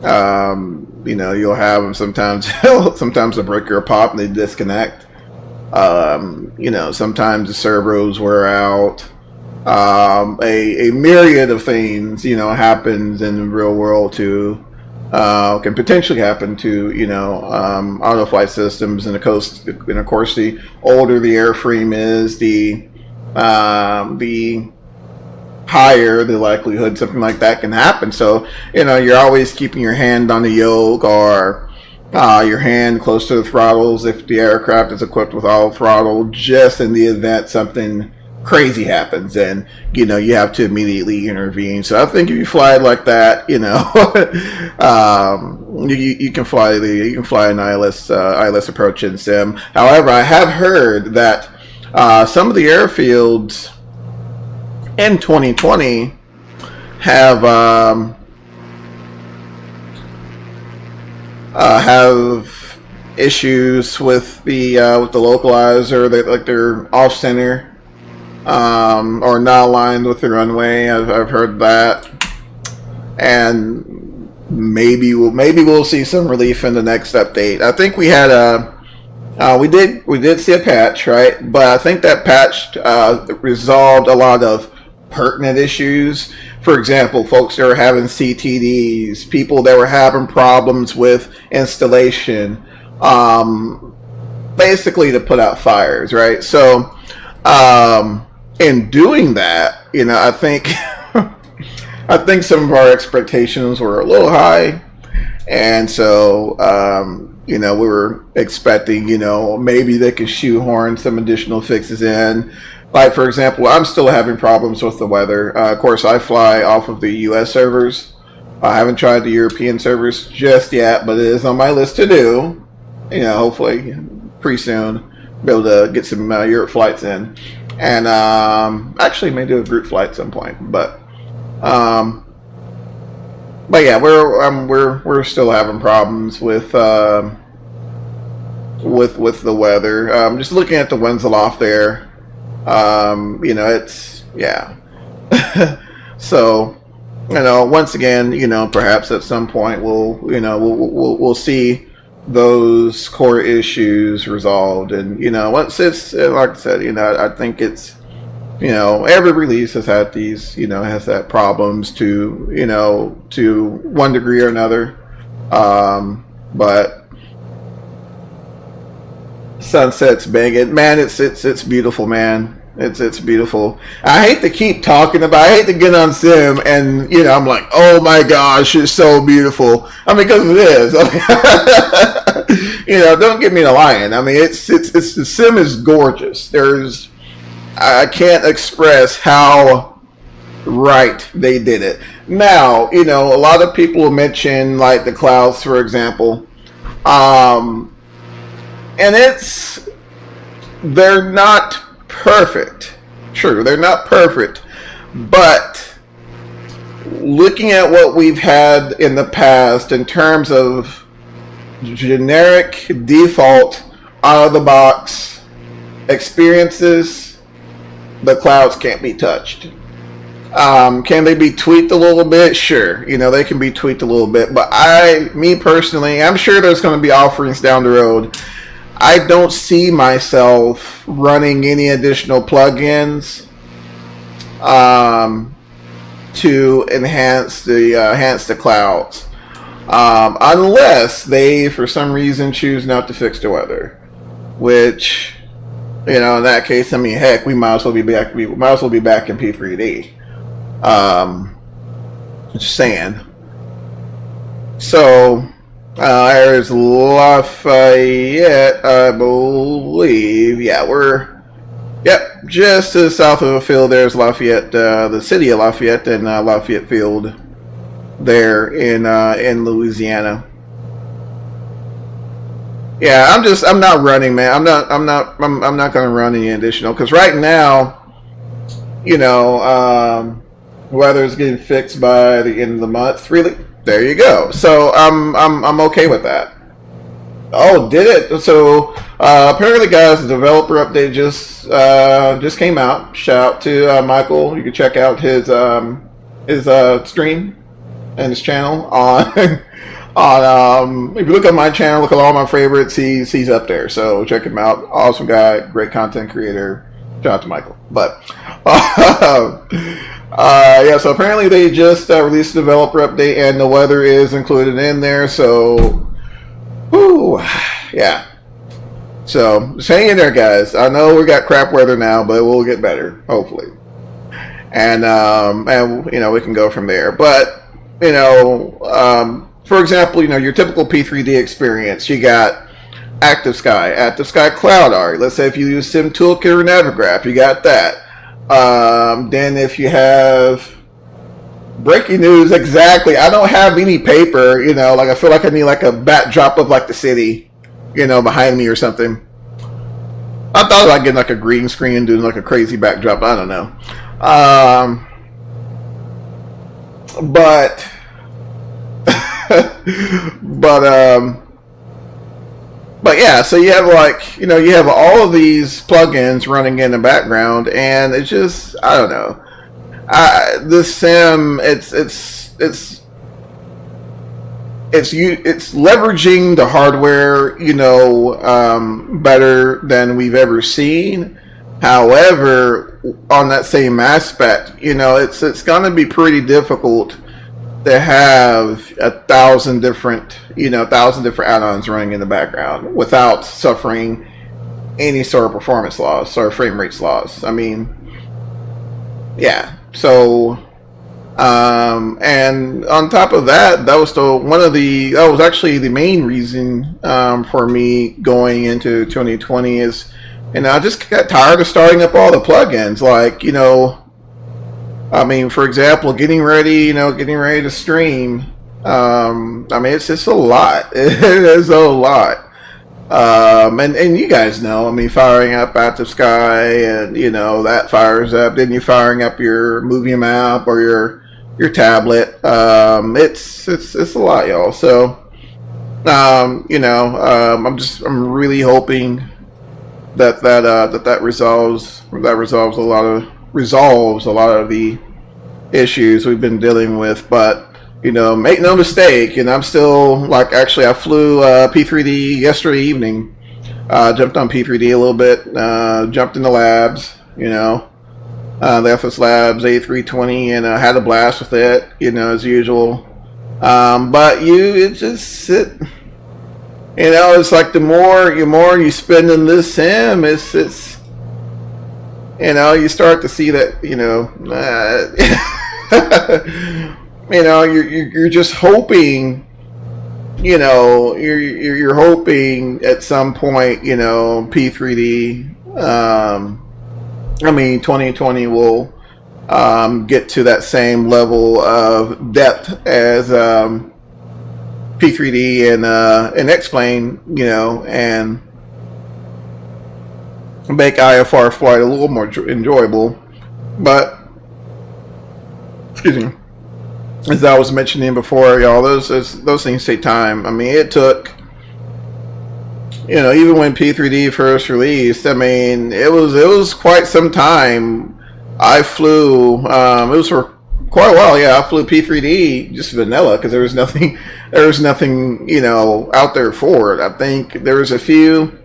Speaker 1: you'll have them sometimes. Sometimes a breaker will pop and they disconnect. Sometimes the servos wear out. A myriad of things, happens in the real world too. Can potentially happen to auto flight systems, and of course the older the airframe is, the higher the likelihood something like that can happen. So you're always keeping your hand on the yoke, or your hand close to the throttles if the aircraft is equipped with auto throttle, just in the event something crazy happens, and you have to immediately intervene. So I think if you fly it like that, you can fly an ILS approach in sim. However, I have heard that some of the airfields in 2020 have issues with the localizer, like they're off center or not aligned with the runway. I've heard that, and maybe we'll see some relief in the next update. I think we had we did see a patch, right? But I think that patch resolved a lot of pertinent issues. For example, folks that were having CTDs, people that were having problems with installation, basically to put out fires, right? So, in doing that, I think I think some of our expectations were a little high, and so we were expecting, maybe they could shoehorn some additional fixes in. Like, for example, I'm still having problems with the weather. Of course, I fly off of the U.S. servers. I haven't tried the European servers just yet, but it is on my list to do. Hopefully pretty soon, be able to get some Europe flights in, and actually may do a group flight at some point. But yeah, we're still having problems with the weather. Just looking at the winds aloft there. It's so once again, perhaps at some point we'll see those core issues resolved, and once it's like I said, I think it's every release has had these has had problems to one degree or another, but Sunset's banging, man. It's beautiful, man. It's beautiful. I hate to keep talking about. I hate to get on sim and I'm like, oh my gosh, it's so beautiful. I mean, because it is. Don't get me to lying. I mean, it's the sim is gorgeous. I can't express how right they did it. Now, a lot of people mention like the clouds, for example. And they're not perfect. True, they're not perfect. But looking at what we've had in the past in terms of generic, default, out of the box experiences, the clouds can't be touched. Can they be tweaked a little bit? Sure. They can be tweaked a little bit. But me personally, I'm sure there's going to be offerings down the road. I don't see myself running any additional plugins to enhance the clouds, unless they, for some reason, choose not to fix the weather. Which, in that case, I mean, heck, we might as well be back. We might as well be back in P3D. Just saying. So. There's Lafayette, I believe. Yeah, just to the south of the field. There's Lafayette, the city of Lafayette, and Lafayette Field there in Louisiana. Yeah, I'm not running, man. I'm not going to run any additional, because right now, weather's getting fixed by the end of the month. Really. There you go. So I'm okay with that. Oh, did it? So apparently, guys, the developer update just came out. Shout out to Michael. You can check out his stream and his channel on if you look at my channel, look at all my favorites. He's up there. So check him out. Awesome guy, great content creator. Shout out to Michael. But yeah, so apparently they just released a developer update, and the weather is included in there. So, yeah. So just hang in there, guys. I know we got crap weather now, but we'll get better, hopefully. And we can go from there. But for example, your typical P3D experience, you got Active Sky Cloud Art. Let's say if you use Sim Toolkit or Navigraph, you got that. Then if you have breaking news, exactly. I don't have any paper, like I feel like I need like a backdrop of like the city, behind me or something. I thought about getting like a green screen and doing like a crazy backdrop. I don't know. But yeah, so you have like, you have all of these plugins running in the background, and it's just, I don't know. This sim, it's leveraging the hardware, better than we've ever seen. However, on that same aspect, it's going to be pretty difficult to have 1,000 different add-ons running in the background without suffering any sort of performance loss or frame rates loss. I mean, yeah. So, and on top of that, that was actually the main reason for me going into 2020 is, I just got tired of starting up all the plugins. Like, I mean, for example, getting ready to stream. I mean, it's just a lot. It is a lot. And you guys know, I mean, firing up Active Sky, and that fires up. Then you're firing up your movie map or your tablet. It's a lot, y'all. So, I'm really hoping that resolves a lot of the issues we've been dealing with. But make no mistake, I'm still actually I flew P3D yesterday evening. Jumped on P3D a little bit, jumped in the labs, the FS Labs A320, and had a blast with it, as usual. But it just sit. It's like the more you spend in this sim, it's you start to see that you're just hoping, you're hoping at some point, P3D, 2020 will get to that same level of depth as P3D and X-Plane, and make IFR flight a little more enjoyable. But, excuse me, as I was mentioning before, y'all, those things take time. I mean, it took, even when P3D first released, I mean, it was quite some time. I flew, it was for quite a while, yeah. I flew P3D just vanilla because there was nothing, out there for it. I think there was a few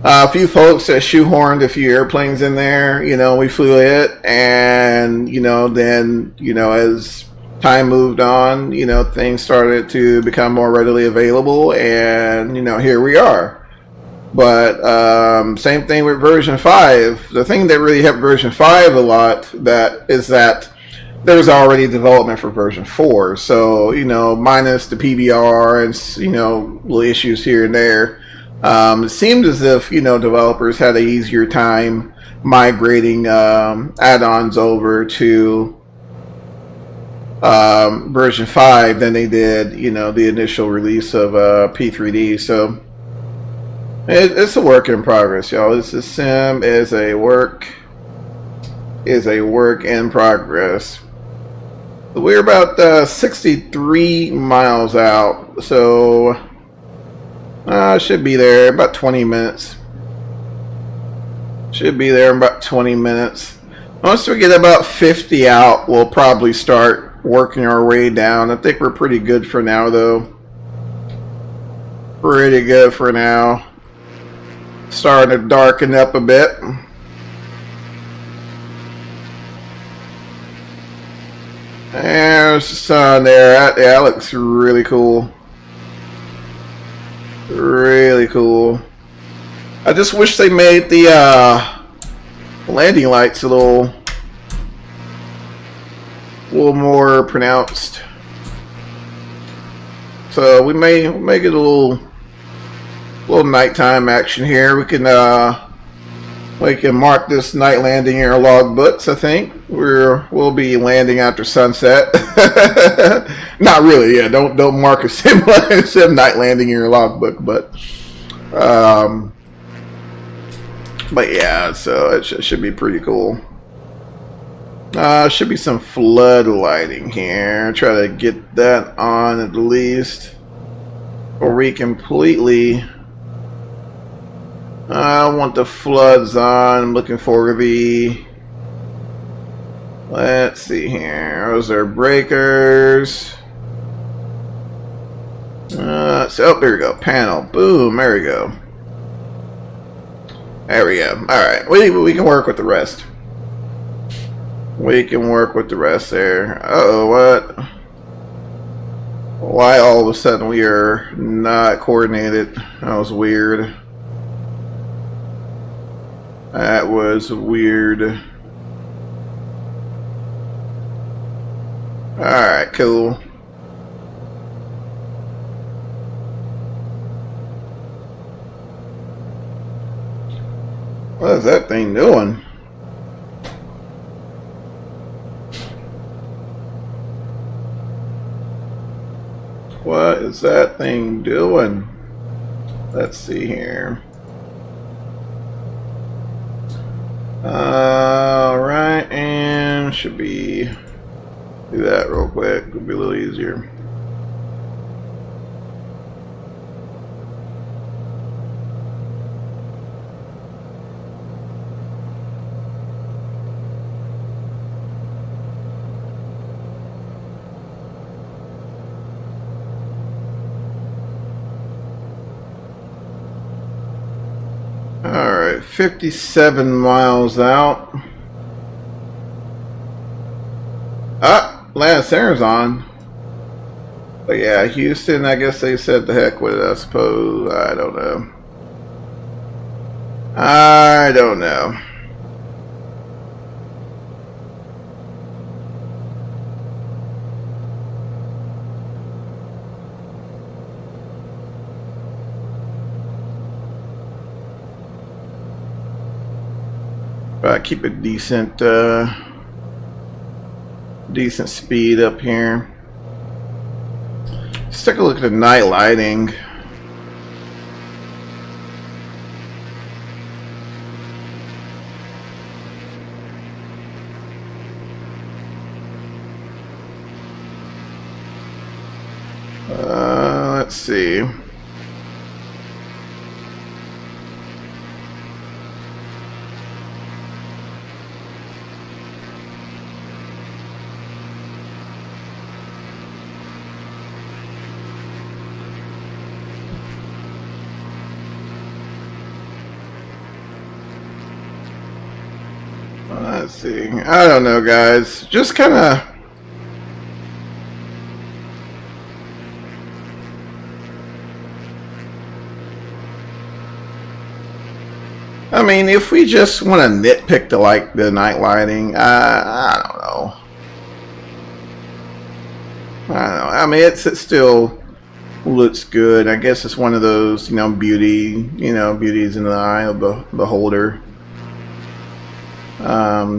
Speaker 1: folks that shoehorned a few airplanes in there. We flew it, and then as time moved on, things started to become more readily available, and here we are. But same thing with version 5. The thing that really helped version 5 a lot is that there's already development for version 4. So, minus the PBR and, little issues here and there, it seemed as if, developers had an easier time migrating add-ons over to version 5 than they did, the initial release of P3D. So, it's a work in progress, y'all. This sim is a work in progress. We're about 63 miles out, so should be there in about 20 minutes. Once we get about 50 out, we'll probably start working our way down. I think we're pretty good for now, though. Pretty good for now. Starting to darken up a bit. There's the sun there. That looks really cool. Really cool. I just wish they made the landing lights a little more pronounced. So we may make it a little nighttime action here. We can mark this night landing in our logbooks. I think we'll be landing after sunset. Not really, yeah. Don't mark a sim night landing in your logbook, but yeah. So it should be pretty cool. Should be some flood lighting here. Try to get that on at least, or we completely I want the floods on. I'm looking for the... Let's see here. Those are breakers. So, there we go. Panel. Boom. There we go. There we go. Alright. We can work with the rest. We can work with the rest there. Uh-oh, what? Why all of a sudden we are not coordinated? That was weird. That was weird. Alright, cool. What is that thing doing? What is that thing doing? Let's see here. Alright, and should be do that real quick. It'll be a little easier. Alright, 57 miles out. Last air's on. But yeah, Houston, I guess they said the heck with it, I suppose. I don't know. I don't know. But keep a decent decent speed up here. Let's take a look at the night lighting. Let's see. Let's see. I don't know, guys. Just kind of. I mean, if we just want to nitpick the night lighting, I don't know. I don't know. I mean, it still looks good. I guess it's one of those, beauty, beauty's in the eye of the beholder.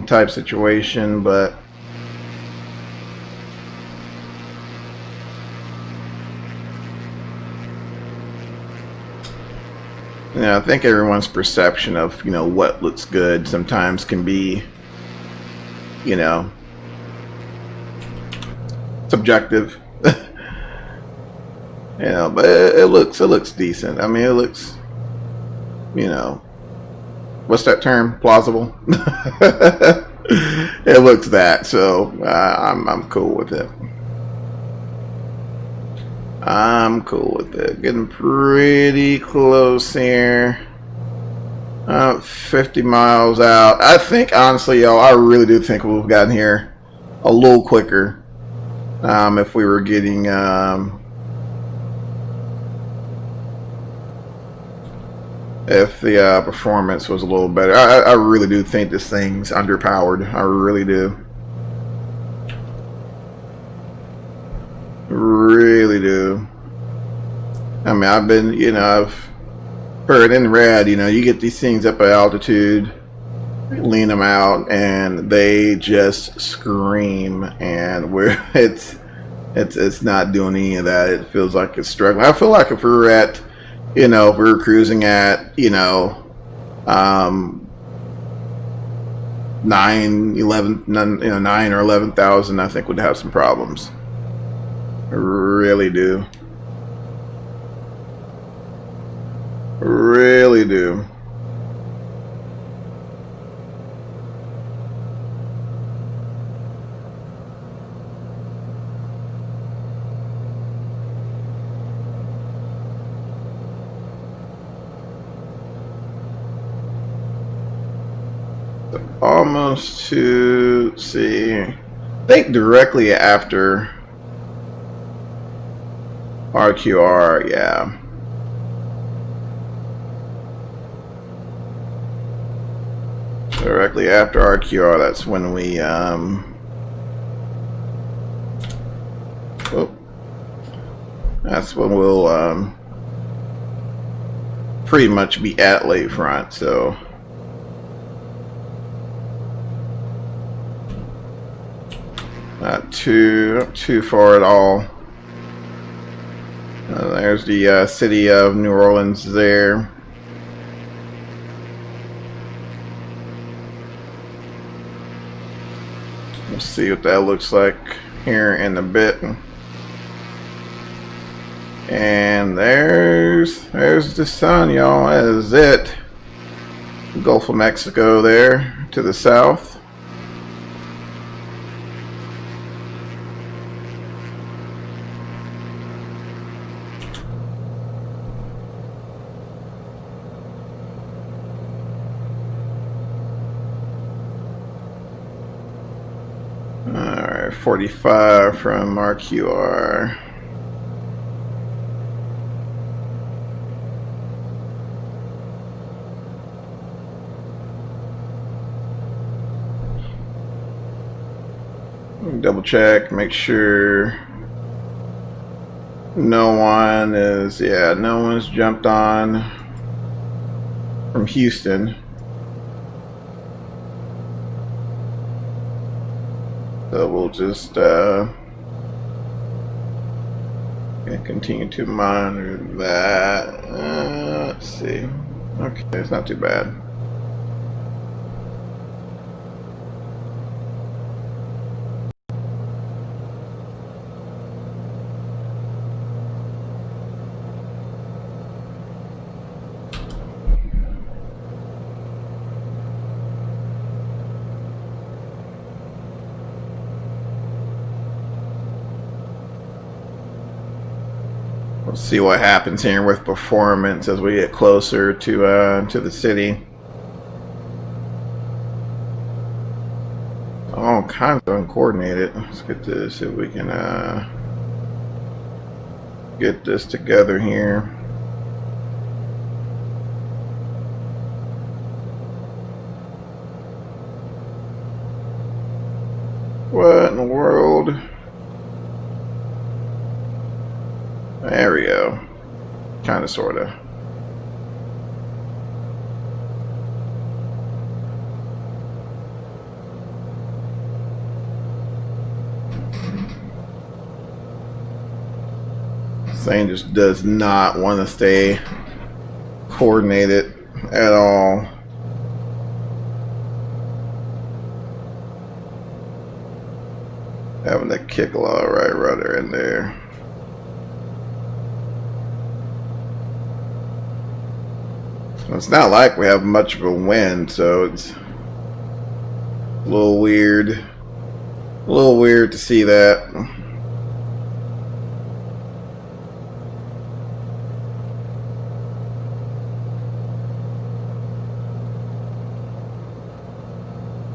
Speaker 1: Type situation, but I think everyone's perception of what looks good sometimes can be subjective. But it looks decent. I mean, it looks what's that term? Plausible. It looks that, so I'm cool with it. I'm cool with it. Getting pretty close here. 50 miles out. I think, honestly, y'all, I really do think we've gotten here a little quicker. If we were getting if the performance was a little better. I really do think this thing's underpowered. I really do. Really do. I mean, I've been, I've heard in rad, you get these things up at altitude, lean them out, and they just scream, and it's not doing any of that. It feels like it's struggling. I feel like if we were at if we were cruising at, 9, 11, 9 or 11,000, I think would have some problems. I really do. Really do. almost to, let's see, I think directly after RQR, yeah. Directly after RQR, that's when we, that's when we'll, pretty much be at Lakefront, so. Not too far at all. There's the city of New Orleans there. Let's see what that looks like here in a bit. And there's the sun, y'all. That is it. Gulf of Mexico there to the south. Alright, 45 from RQR. Double check, make sure no one's jumped on from Houston. So we'll just continue to monitor that. Let's see. Okay, it's not too bad. We'll see what happens here with performance as we get closer to the city. All kinds of uncoordinated. Let's get this, see if we can get this together here. What in the world? There we go. Kind of, sort of. This thing just does not want to stay coordinated at all. Having to kick a lot of right rudder in there. It's not like we have much of a wind, so it's a little weird. A little weird to see that.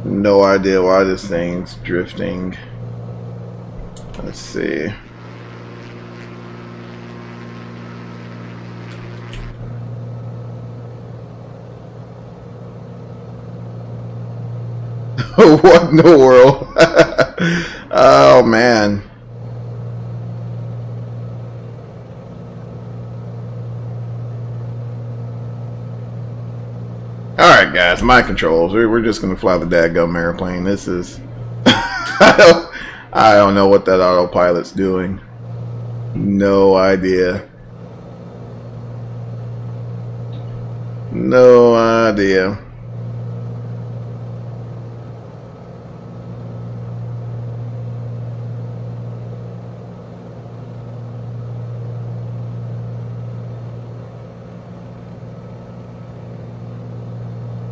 Speaker 1: No idea why this thing's drifting. Let's see. What in the world? Oh man. Alright guys, my controls. We're just gonna fly the dadgum airplane. This is I don't know what that autopilot's doing. No idea. No idea.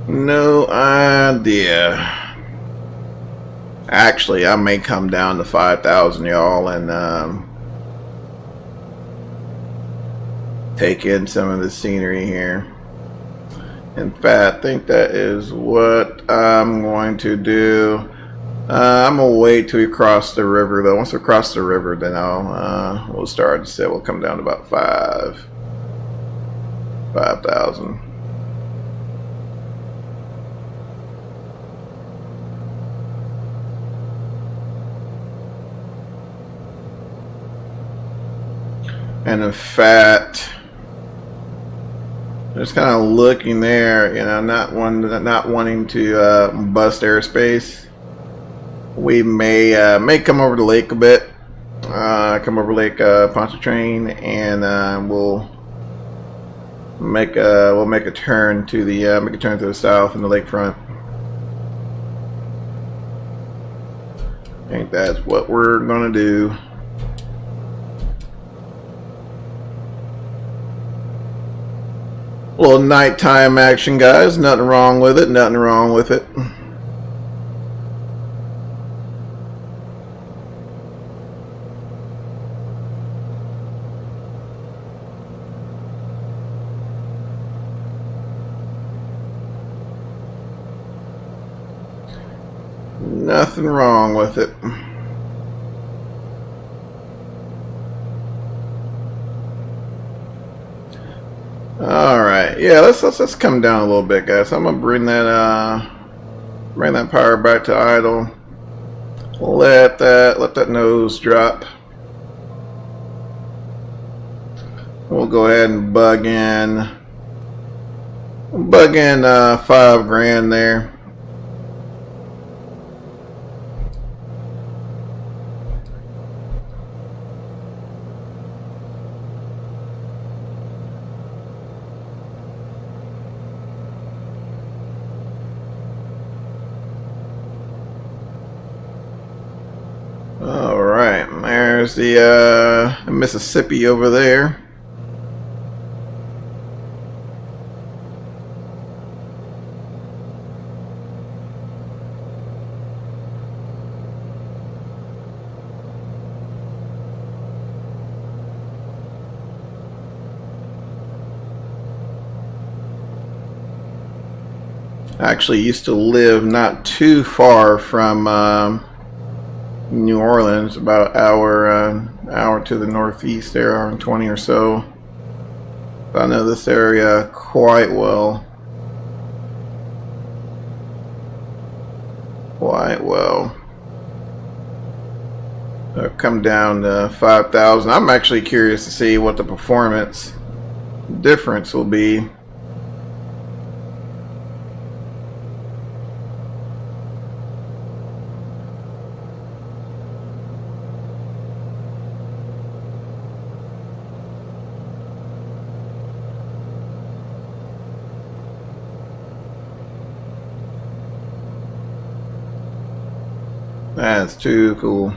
Speaker 1: No idea. Actually, I may come down to 5,000, y'all, and take in some of the scenery here. In fact, I think that is what I'm going to do. I'm gonna wait till we cross the river, though. Once we cross the river, then we'll start to say we'll come down to about 5,000. And in fact, just kind of looking there, you know, not wanting to bust airspace. We may come over the lake a bit, come over Lake Pontchartrain, and we'll make a turn to the south in the lakefront. I think that's what we're gonna do. A little nighttime action, guys. Nothing wrong with it. Nothing wrong with it. Nothing wrong with it. All right, yeah. Let's come down a little bit, guys. I'm gonna bring that power back to idle. Let that nose drop. We'll go ahead and bug in 5 grand there. There's the Mississippi over there. I actually used to live not too far from New Orleans, about an hour to the northeast there, hour and 20 or so. I know this area quite well. I've come down to 5,000. I'm actually curious to see what the performance difference will be. That's too cool.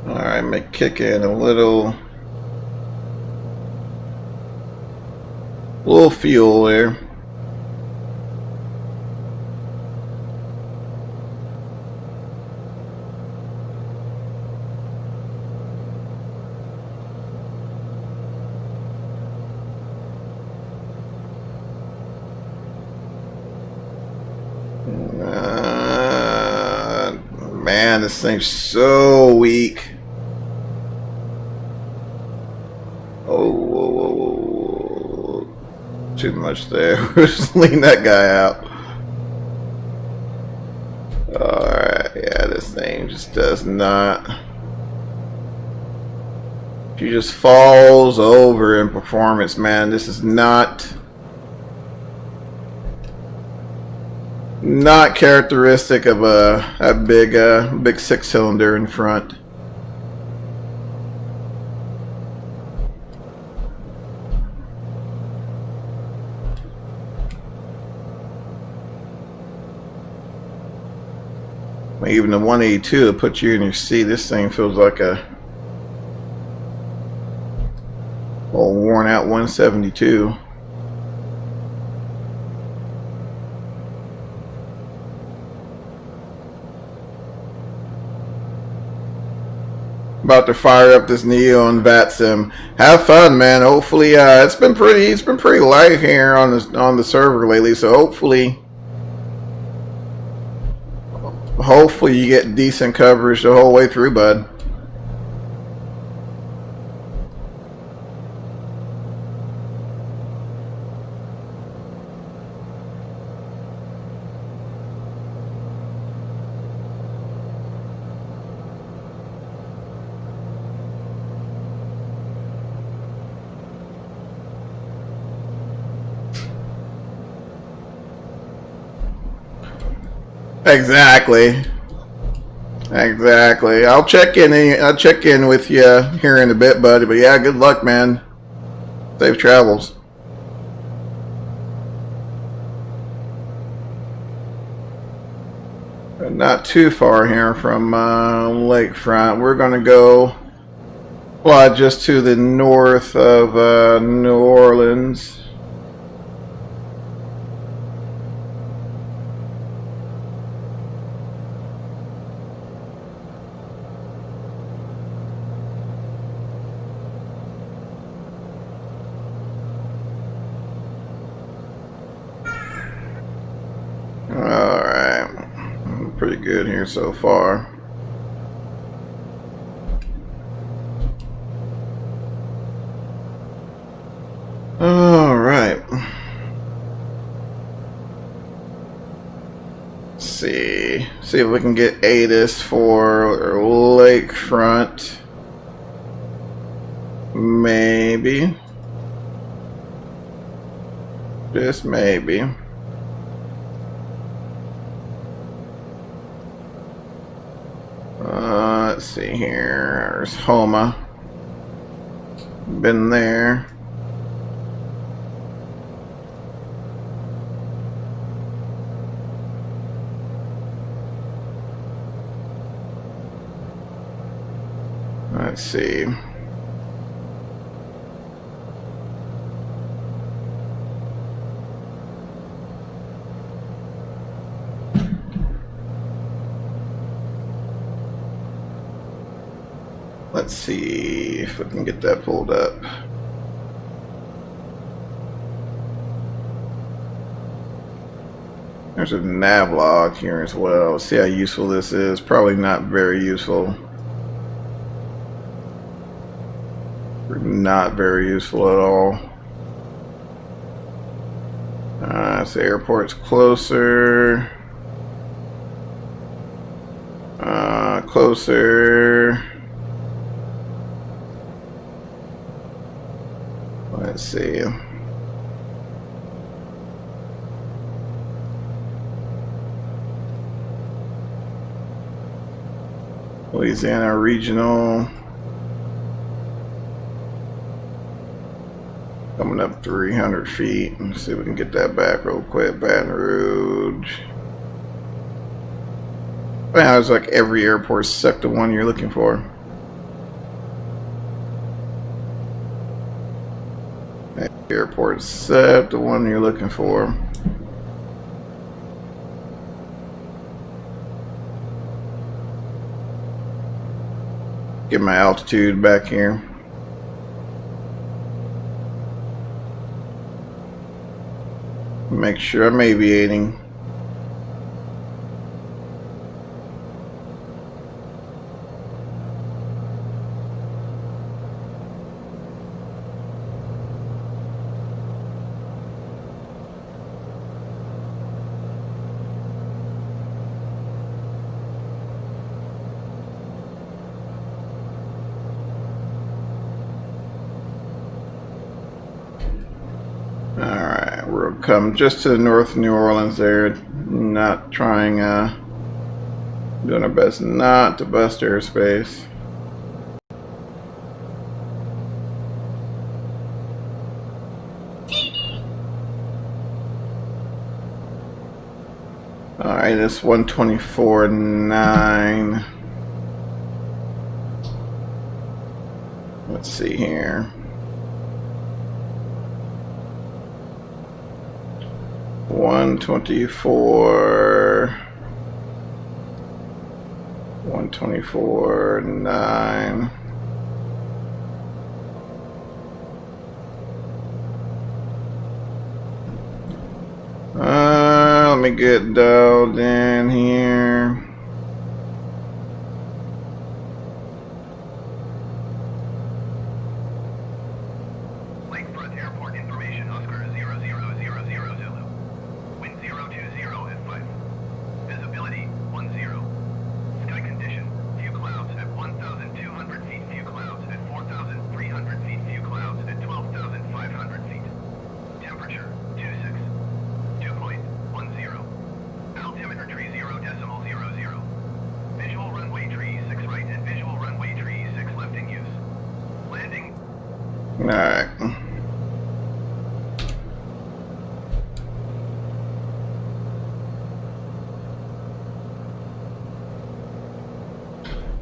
Speaker 1: Alright, may kick in a little fuel there. Man, this thing's so weak. Oh, too much there. Just lean that guy out. Alright, yeah, this thing just does not. She just falls over in performance, man. This is not characteristic of a big 6-cylinder in front. Even the 182 to put you in your seat, this thing feels like a old worn out 172. About to fire up this Neo and VATSIM. Have fun, man. Hopefully, it's been pretty light here on the server lately. So hopefully you get decent coverage the whole way through, bud. Exactly. I'll check in with you here in a bit, buddy. But yeah, good luck, man. Safe travels. Not too far here from Lakefront. We're gonna go fly just to the north of New Orleans. Alright, pretty good here so far. Alright. See if we can get ATIS for Lakefront. Maybe. Just maybe. Let's see here. There's Homa. Been there. Let's see. Let's see if we can get that pulled up. There's a nav log here as well. Let's see how useful this is. Probably not very useful. Not very useful at all. So the airport's closer. Closer. Let's see. Louisiana Regional. Coming up 300 feet. Let's see if we can get that back real quick. Baton Rouge. Wow, it's like every airport except the one you're looking for. Airport except the one you're looking for. Get my altitude back here. Make sure I'm aviating. Alright, we'll come just to the north of New Orleans there. Not trying, doing our best not to bust airspace. Alright, it's 124.9. Let's see here. 124.9. Let me get dialed in here.
Speaker 4: Lakefront Airport information, Oscar 0000 Zulu. Wind 020 at 5. Visibility 10. Sky condition, few clouds at 1,200 feet, few clouds at 4,300 feet, few clouds at 12,500 feet. Temperature 26. Dew point 10. Altimeter tree 0.00. Visual runway tree 6 right and visual runway tree 6 left in use. Landing.
Speaker 1: Alright.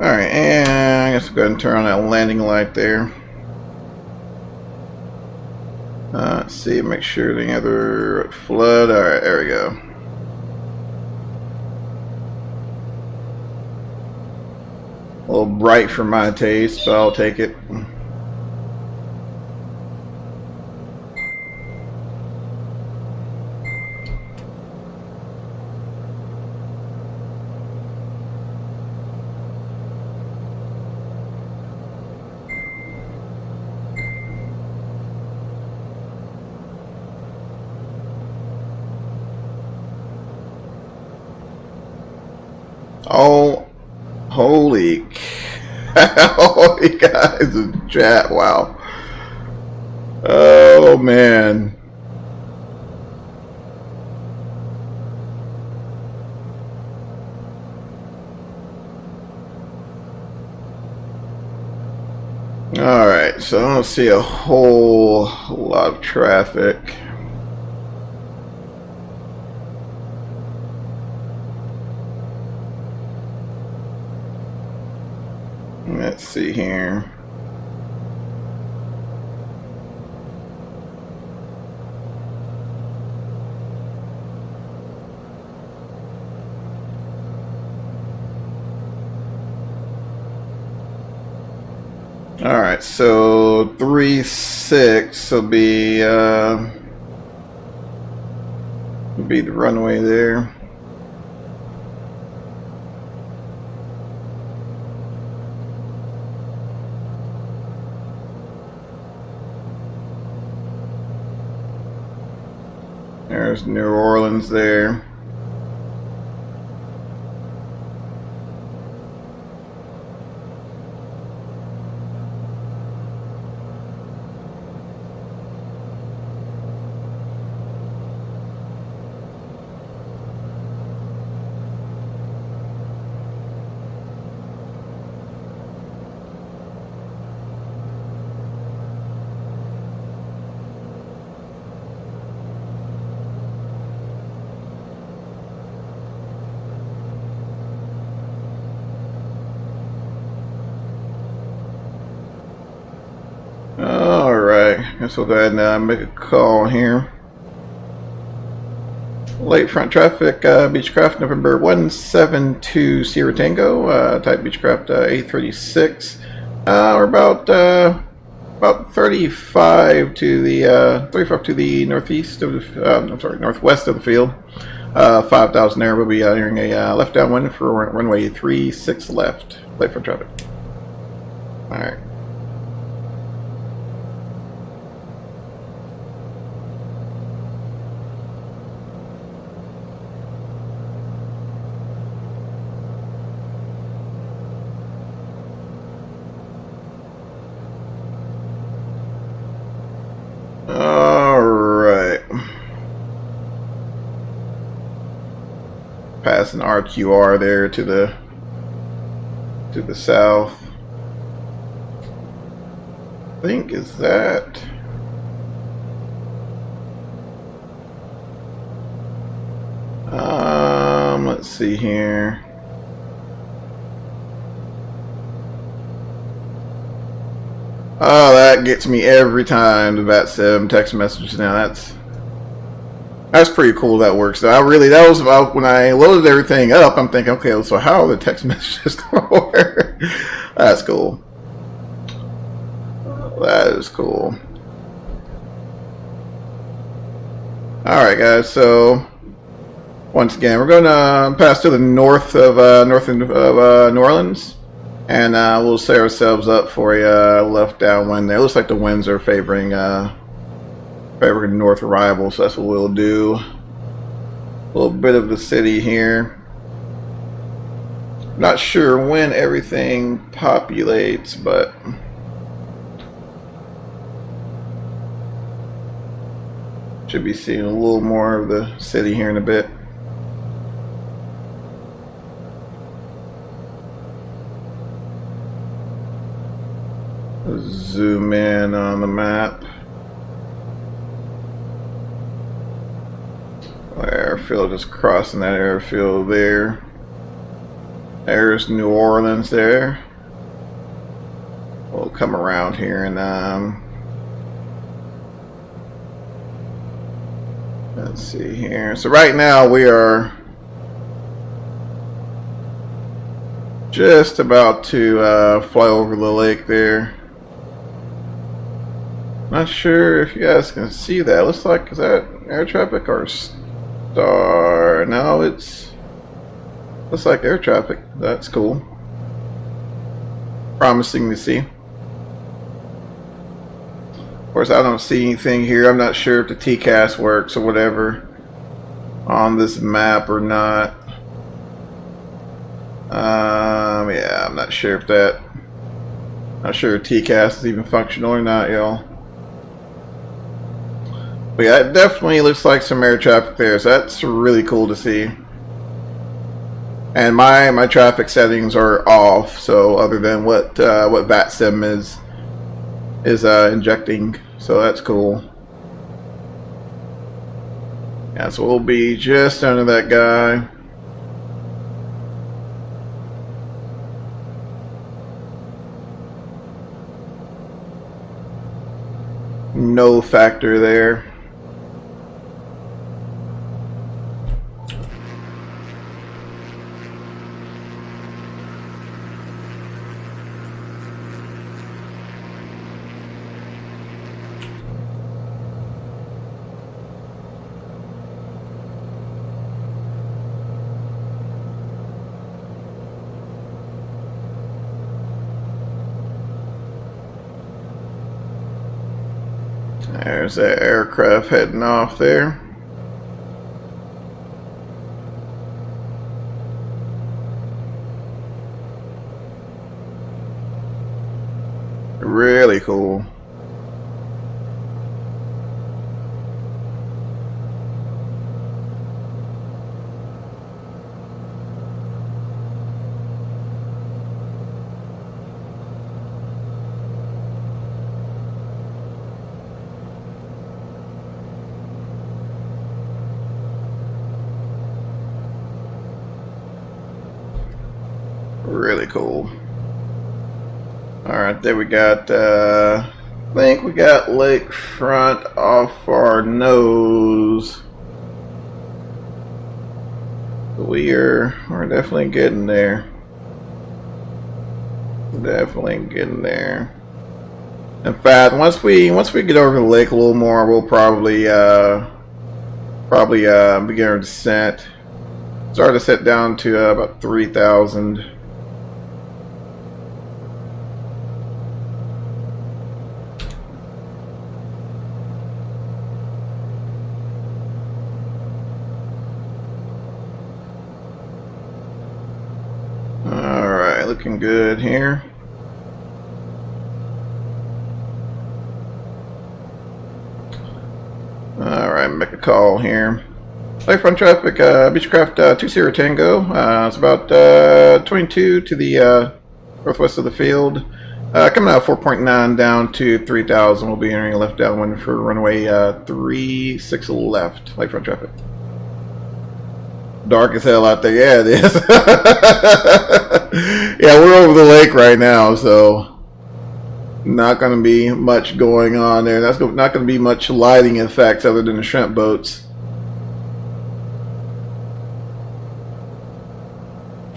Speaker 1: Alright, and I guess we'll go ahead and turn on that landing light there. Let's see, make sure any other flood. Alright, there we go. A little bright for my taste, but I'll take it. Oh, holy cow, you guys, chat, wow. Oh, man. Alright, so I don't see a whole lot of traffic. Let's see here. Alright, so 3-6 will be the runway there. There's New Orleans there. Alright, guess we'll go ahead and make a call here. Lakefront traffic, Beechcraft November 172 Sierra Tango, type Beechcraft A36. We're about 35 to the northeast of the, northwest of the field. 5,000 there. We'll be entering a left downwind for runway 36 left. Lakefront traffic. Alright. Alright. Passing RQR there to the south. I think is that see here. Oh, that gets me every time, the VATSIM text messages now. That's pretty cool that works. That was about when I loaded everything up, I'm thinking, okay, so how are the text messages gonna work? That's cool. That is cool. Alright guys, so once again we're gonna pass to the north of New Orleans. And we'll set ourselves up for a left downwind there. It looks like the winds are favoring north arrival, so that's what we'll do. A little bit of the city here. Not sure when everything populates, but should be seeing a little more of the city here in a bit. Zoom in on the map. Airfield, just crossing that airfield there. There's New Orleans there. We'll come around here and let's see here. So right now we are just about to fly over the lake there. Not sure if you guys can see that. Looks like, is that air traffic or star? No, looks like air traffic. That's cool. Promising to see. Of course, I don't see anything here. I'm not sure if the TCAS works or whatever on this map or not. Yeah, I'm not sure if that. Not sure if TCAS is even functional or not, y'all. But yeah, it definitely looks like some air traffic there, so that's really cool to see. And my traffic settings are off, so other than what VATSIM is injecting, so that's cool. Yeah, so we'll be just under that guy. No factor there. There's that aircraft heading off there. Really cool. Really cool. Alright, there we got, I think we got Lakefront off our nose. We're definitely getting there. Definitely getting there. In fact, once we get over the lake a little more, we'll probably begin our descent. Start to set down to about 3,000. Alright, looking good here. Alright, make a call here. Lakefront traffic, Beechcraft 20 Tango. It's about 22 to the northwest of the field. Coming out 4.9 down to 3,000. We'll be entering a left downwind for runway 36 left. Lakefront traffic. dark as hell out there. Yeah, it is. Yeah, we're over the lake right now, so not going to be much going on there. That's not going to be much lighting effects other than the shrimp boats.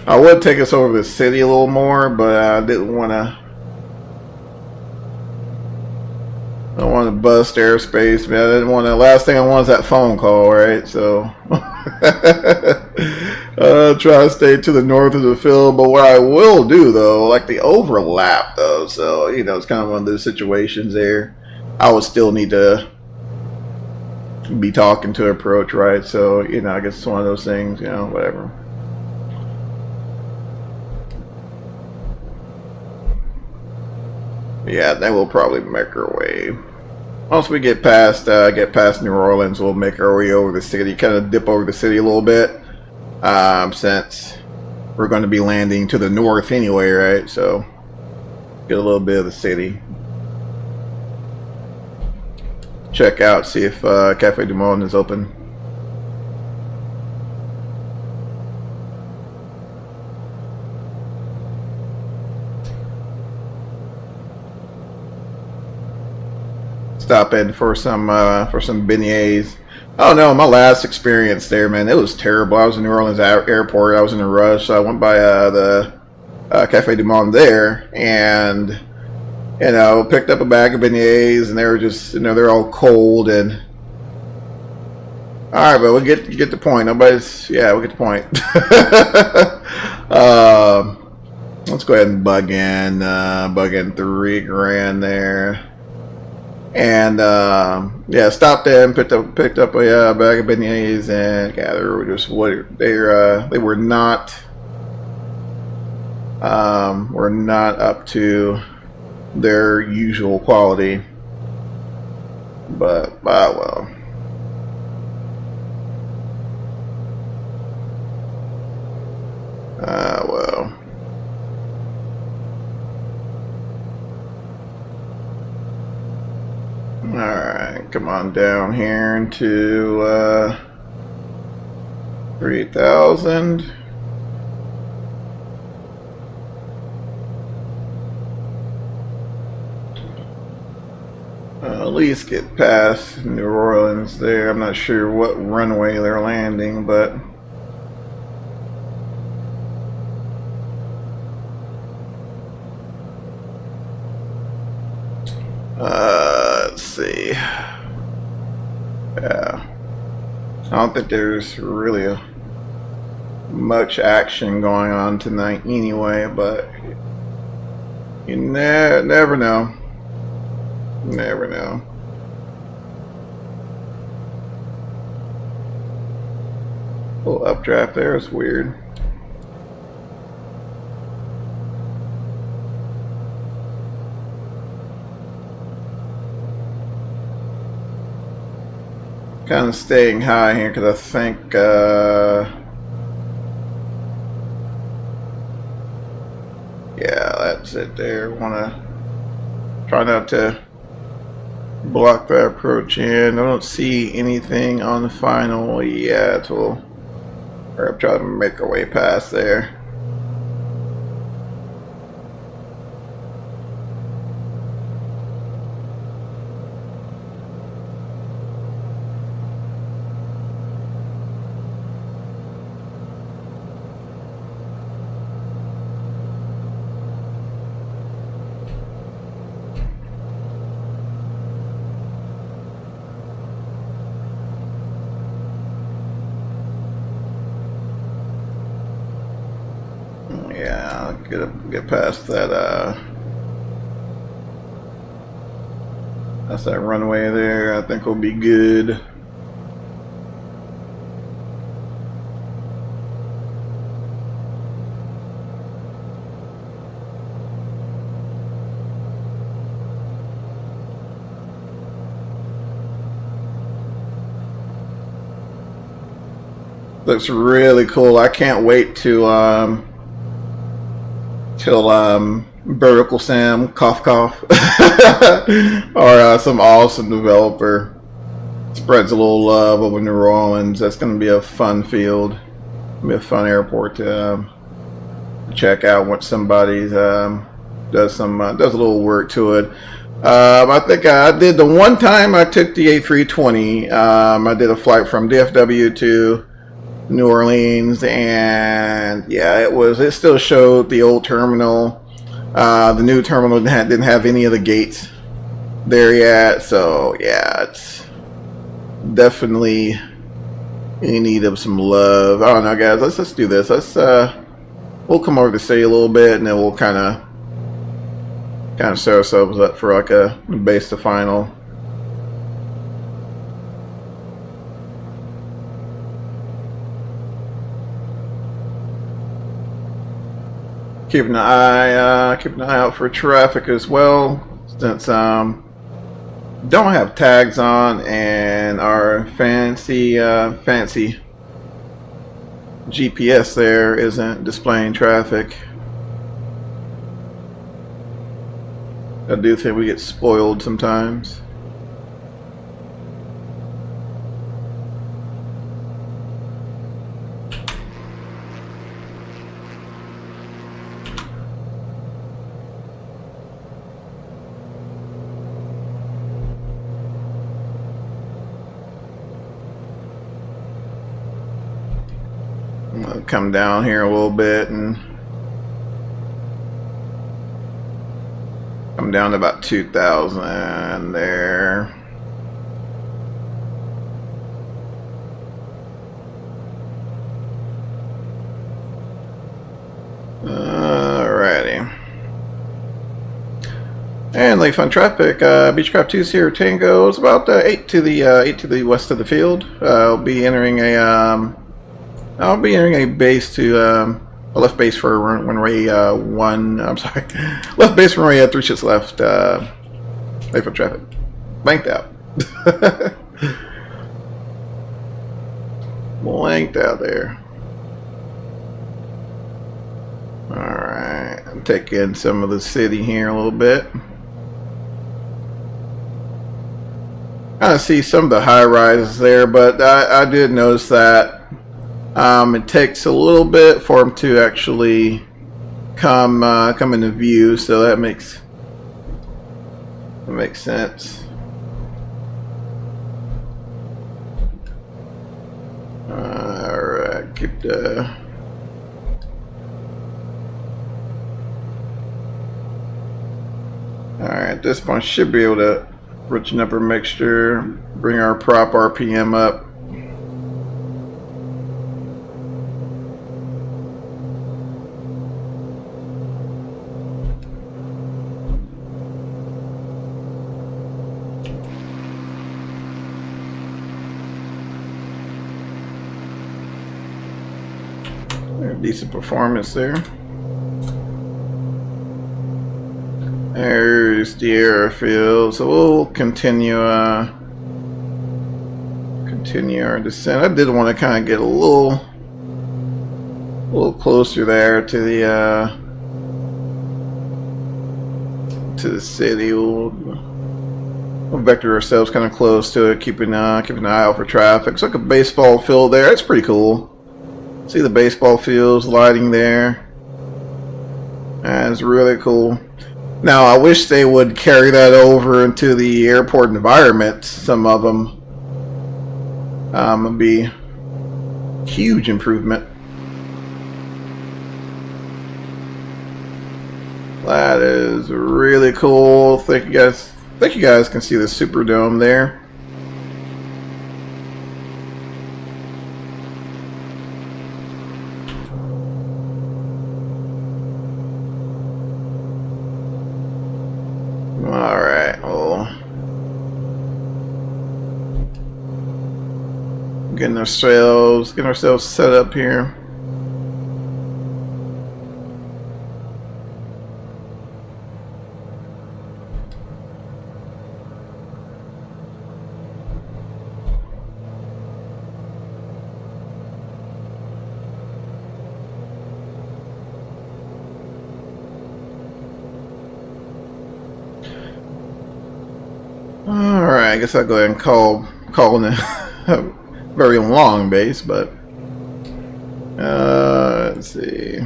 Speaker 1: I would take us over the city a little more, but I didn't want to. I don't want to bust airspace, man. I didn't want to. Last thing I want is that phone call, right? So try to stay to the north of the field. But what I will do, though, like the overlap, though, so you know, it's kind of one of those situations there. I would still need to be talking to approach, right? So you know, I guess it's one of those things, you know, whatever. Yeah, then we'll probably make our way. Once we get past New Orleans, we'll make our way over the city. Kind of dip over the city a little bit, since we're going to be landing to the north anyway, right? So get a little bit of the city. Check out, see if Cafe du Monde is open. Stop in for some beignets. Oh no, my last experience there, man, it was terrible. I was in New Orleans airport. I was in a rush, so I went by the Cafe du Monde there, and you know, picked up a bag of beignets, and they were just, you know, they're all cold. And all right, but we get the point. Nobody's, yeah, we get the point. Let's go ahead and bug in $3 grand there. And yeah, stopped in, picked up a bag of beignets, and yeah, they were just they were not up to their usual quality. But well. Well. Alright, come on down here into 3,000. At least get past New Orleans there. I'm not sure what runway they're landing, but let's see. Yeah, I don't think there's really much action going on tonight anyway, but you never know. Never know. A little updraft there is weird. Kind of staying high here because I think yeah, that's it there. Want to try not to block that approach in. I don't see anything on the final yet. We'll try to make our way past there. Yeah, get past that. That's that runway there. I think we'll be good. Looks really cool. I can't wait to till Vertical Sam cough or some awesome developer spreads a little love over New Orleans. That's going to be a fun field. be a fun airport to check out once somebody does a little work to it. I think I did the one time I took the A320. I did a flight from DFW to New Orleans, and yeah, it still showed the old terminal. The new terminal didn't have any of the gates there yet, so yeah, it's definitely in need of some love. I don't know, guys. Let's do this. We'll come over to say a little bit, and then we'll kind of set ourselves up for like a base to final. Keeping an eye out for traffic as well, since don't have tags on and our fancy GPS there isn't displaying traffic. I do think we get spoiled sometimes. I'm gonna come down here a little bit and come down to about 2,000 there. Alrighty. And Lakefront traffic, Beechcraft 2 Sierra Tango is about 8 to the west of the field. I'll be entering a base to a left base for runway 1. I'm sorry, left base for runway 3 shits left. Lakefront traffic, blanked out. Blanked out there. All right, I'm taking some of the city here a little bit. I see some of the high rises there, but I did notice that it takes a little bit for them to actually come into view, so that makes sense. All right, keep the. All right, at this point, should be able to richen up our mixture, bring our prop RPM up. Decent performance there. There's the airfield, so we'll continue our descent. I did want to kind of get a little closer there to the city. We'll vector ourselves kind of close to it, keeping an eye out for traffic. It's like a baseball field there. It's pretty cool. See the baseball fields lighting there. That's really cool. Now, I wish they would carry that over into the airport environment. Some of them would be huge improvement. That is really cool. Think you guys can see the Superdome there. Getting ourselves set up here. All right, I guess I'll go ahead and call in a very long base, but Let's see.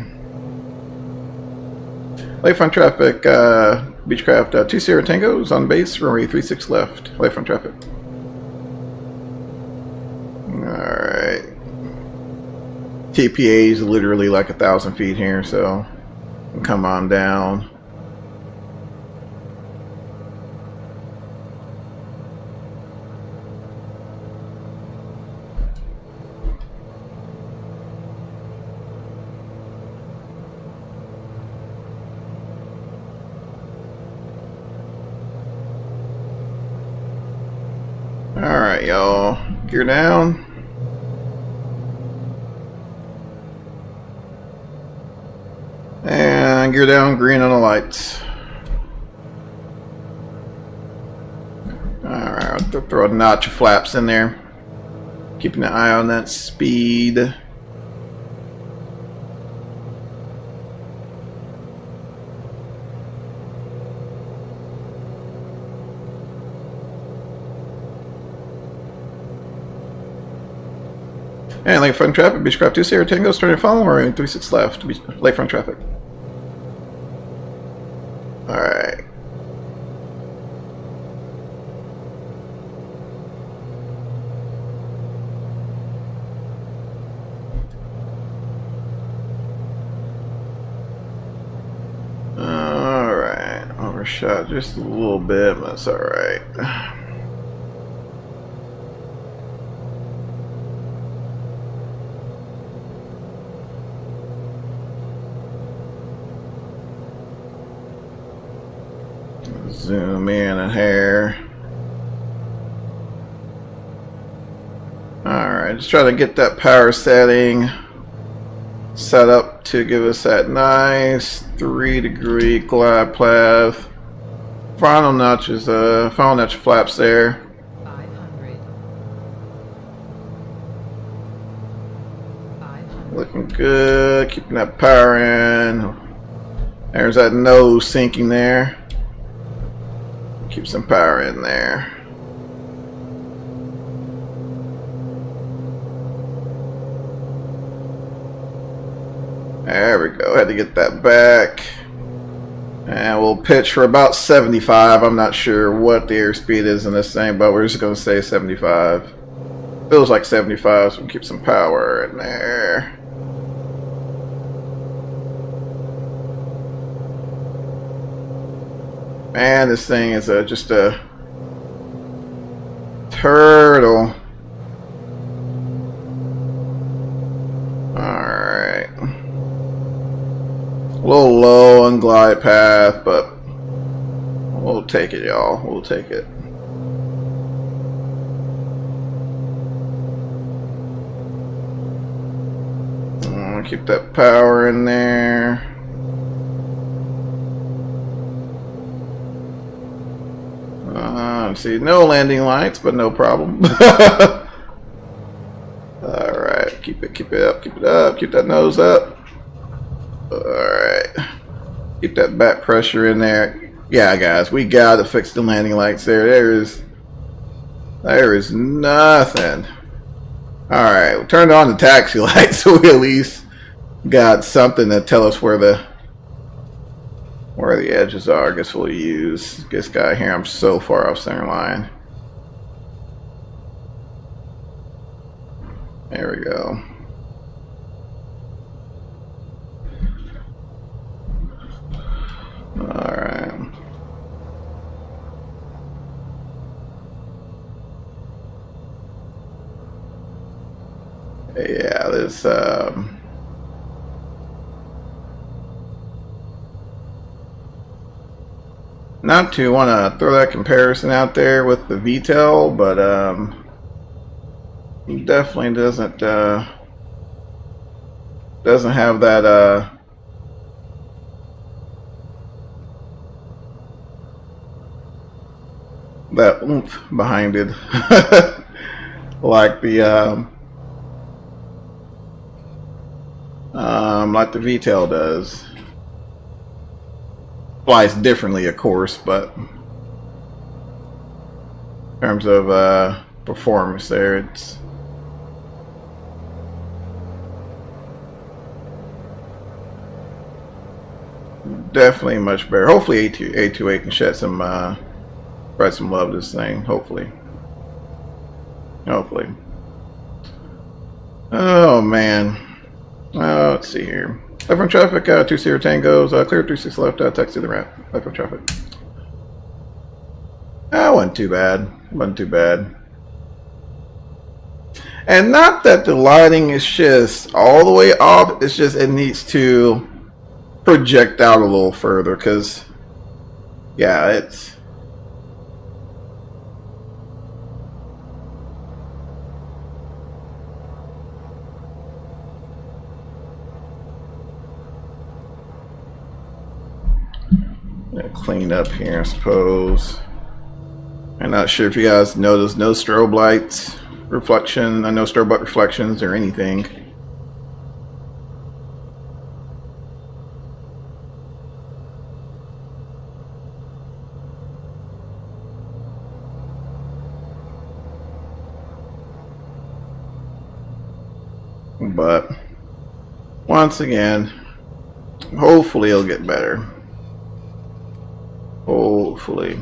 Speaker 1: Lakefront traffic, Beechcraft 2 Sierra Tangos on base, runway 36 left. Lakefront traffic. Alright. TPA is literally like 1,000 feet here, so come on down. Alright, y'all. Gear down. And gear down, green on the lights. Alright, I'll throw a notch of flaps in there. Keeping an eye on that speed. And Lakefront traffic, Beechcraft 2 Sierra Tango, starting to follow, we're in 36 left, Lakefront traffic. Alright. Alright, overshot just a little bit, but that's alright. Zoom in a hair. Alright, just try to get that power setting set up to give us that nice 3-degree glide path. Final notches, final notch flaps there.
Speaker 5: 500.
Speaker 1: Looking good, keeping that power in. There's that nose sinking there. Keep some power in there. There we go. Had to get that back. And we'll pitch for about 75. I'm not sure what the airspeed is in this thing, but we're just going to say 75. Feels like 75, so we'll keep some power in there. Man, this thing is just a turtle. Alright. A little low on glide path, but we'll take it, y'all. We'll take it. Keep that power in there. See, no landing lights, but no problem. Alright, keep it up, keep it up, keep that nose up. Alright. Keep that back pressure in there. Yeah, guys, we gotta fix the landing lights there. There is nothing. Alright, we turned on the taxi lights, so we at least got something to tell us where the edges are. I guess we'll use this guy here. I'm so far off center line. There we go. Alright. Yeah, this not to want to throw that comparison out there with the VTEL, but he definitely doesn't have that that oomph behind it like the VTEL does. Flies differently, of course, but in terms of performance there, it's definitely much better. Hopefully A28 can shed some spread some love to this thing. Hopefully. Oh man. Let's see here. Lakefront traffic, 20 Tangos, clear 36 left, taxi the ramp. Lakefront traffic. Wasn't too bad. And not that the lighting is just all the way off, it's just it needs to project out a little further, because yeah, it's cleaned up here, I suppose. I'm not sure if you guys noticed no strobe lights reflection, no strobe light reflections or anything. But once again, hopefully it'll get better. Hopefully.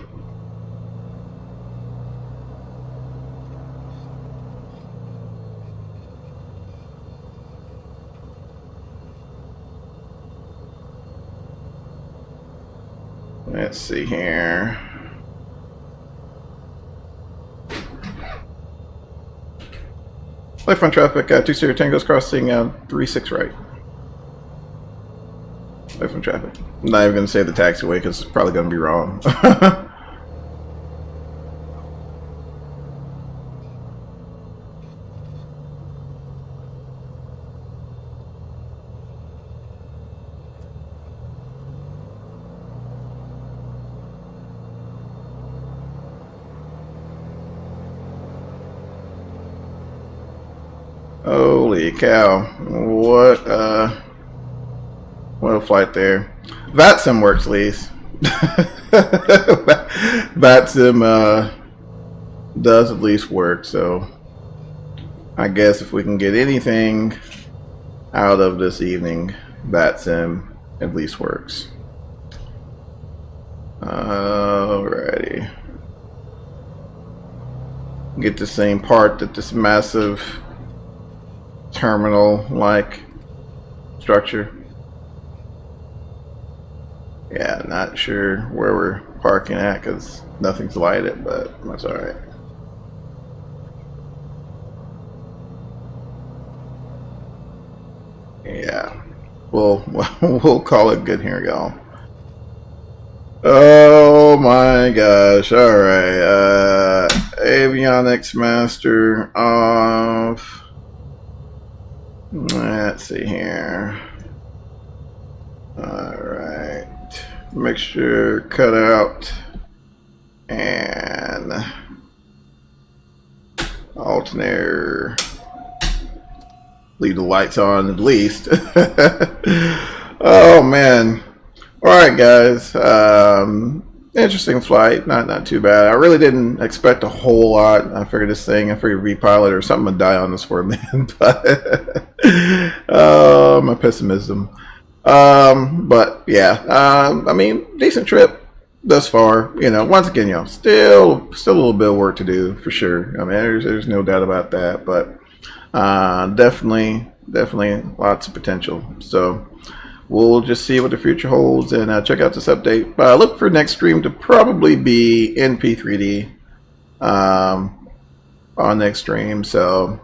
Speaker 1: Let's see here. Lakefront traffic, 20 Tangos crossing 36 right. Lakefront traffic. I'm not even going to say the taxiway because it's probably going to be wrong. Holy cow. What a flight there. VATSIM works, at least. VATSIM does at least work, so I guess if we can get anything out of this evening, VATSIM at least works. Alrighty. Get the same part that this massive terminal-like structure. Yeah, not sure where we're parking at because nothing's lighted, but that's alright. Yeah, we'll call it good here, y'all. Oh my gosh! All right, avionics master off. Let's see here. All right, mixture cut out and alternator. Leave the lights on at least. Oh man. Alright guys. Interesting flight. Not too bad. I really didn't expect a whole lot. I figured I figured repilot or something would die on this for a minute. But my pessimism. But yeah. I mean, decent trip thus far. You know, once again, you know, still a little bit of work to do for sure. I mean, there's no doubt about that. But definitely lots of potential. So we'll just see what the future holds and check out this update. Look for next stream to probably be in P3D on next stream. So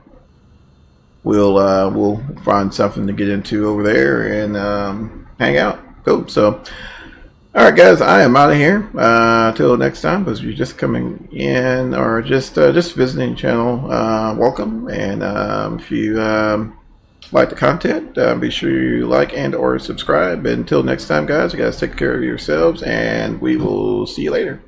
Speaker 1: we'll find something to get into over there and hang out. Cool. So all right, guys, I am out of here. Till next time. If you're just coming in or just visiting the channel, welcome. And if you like the content, be sure you like and or subscribe. Until next time, guys, you guys take care of yourselves, and we will see you later.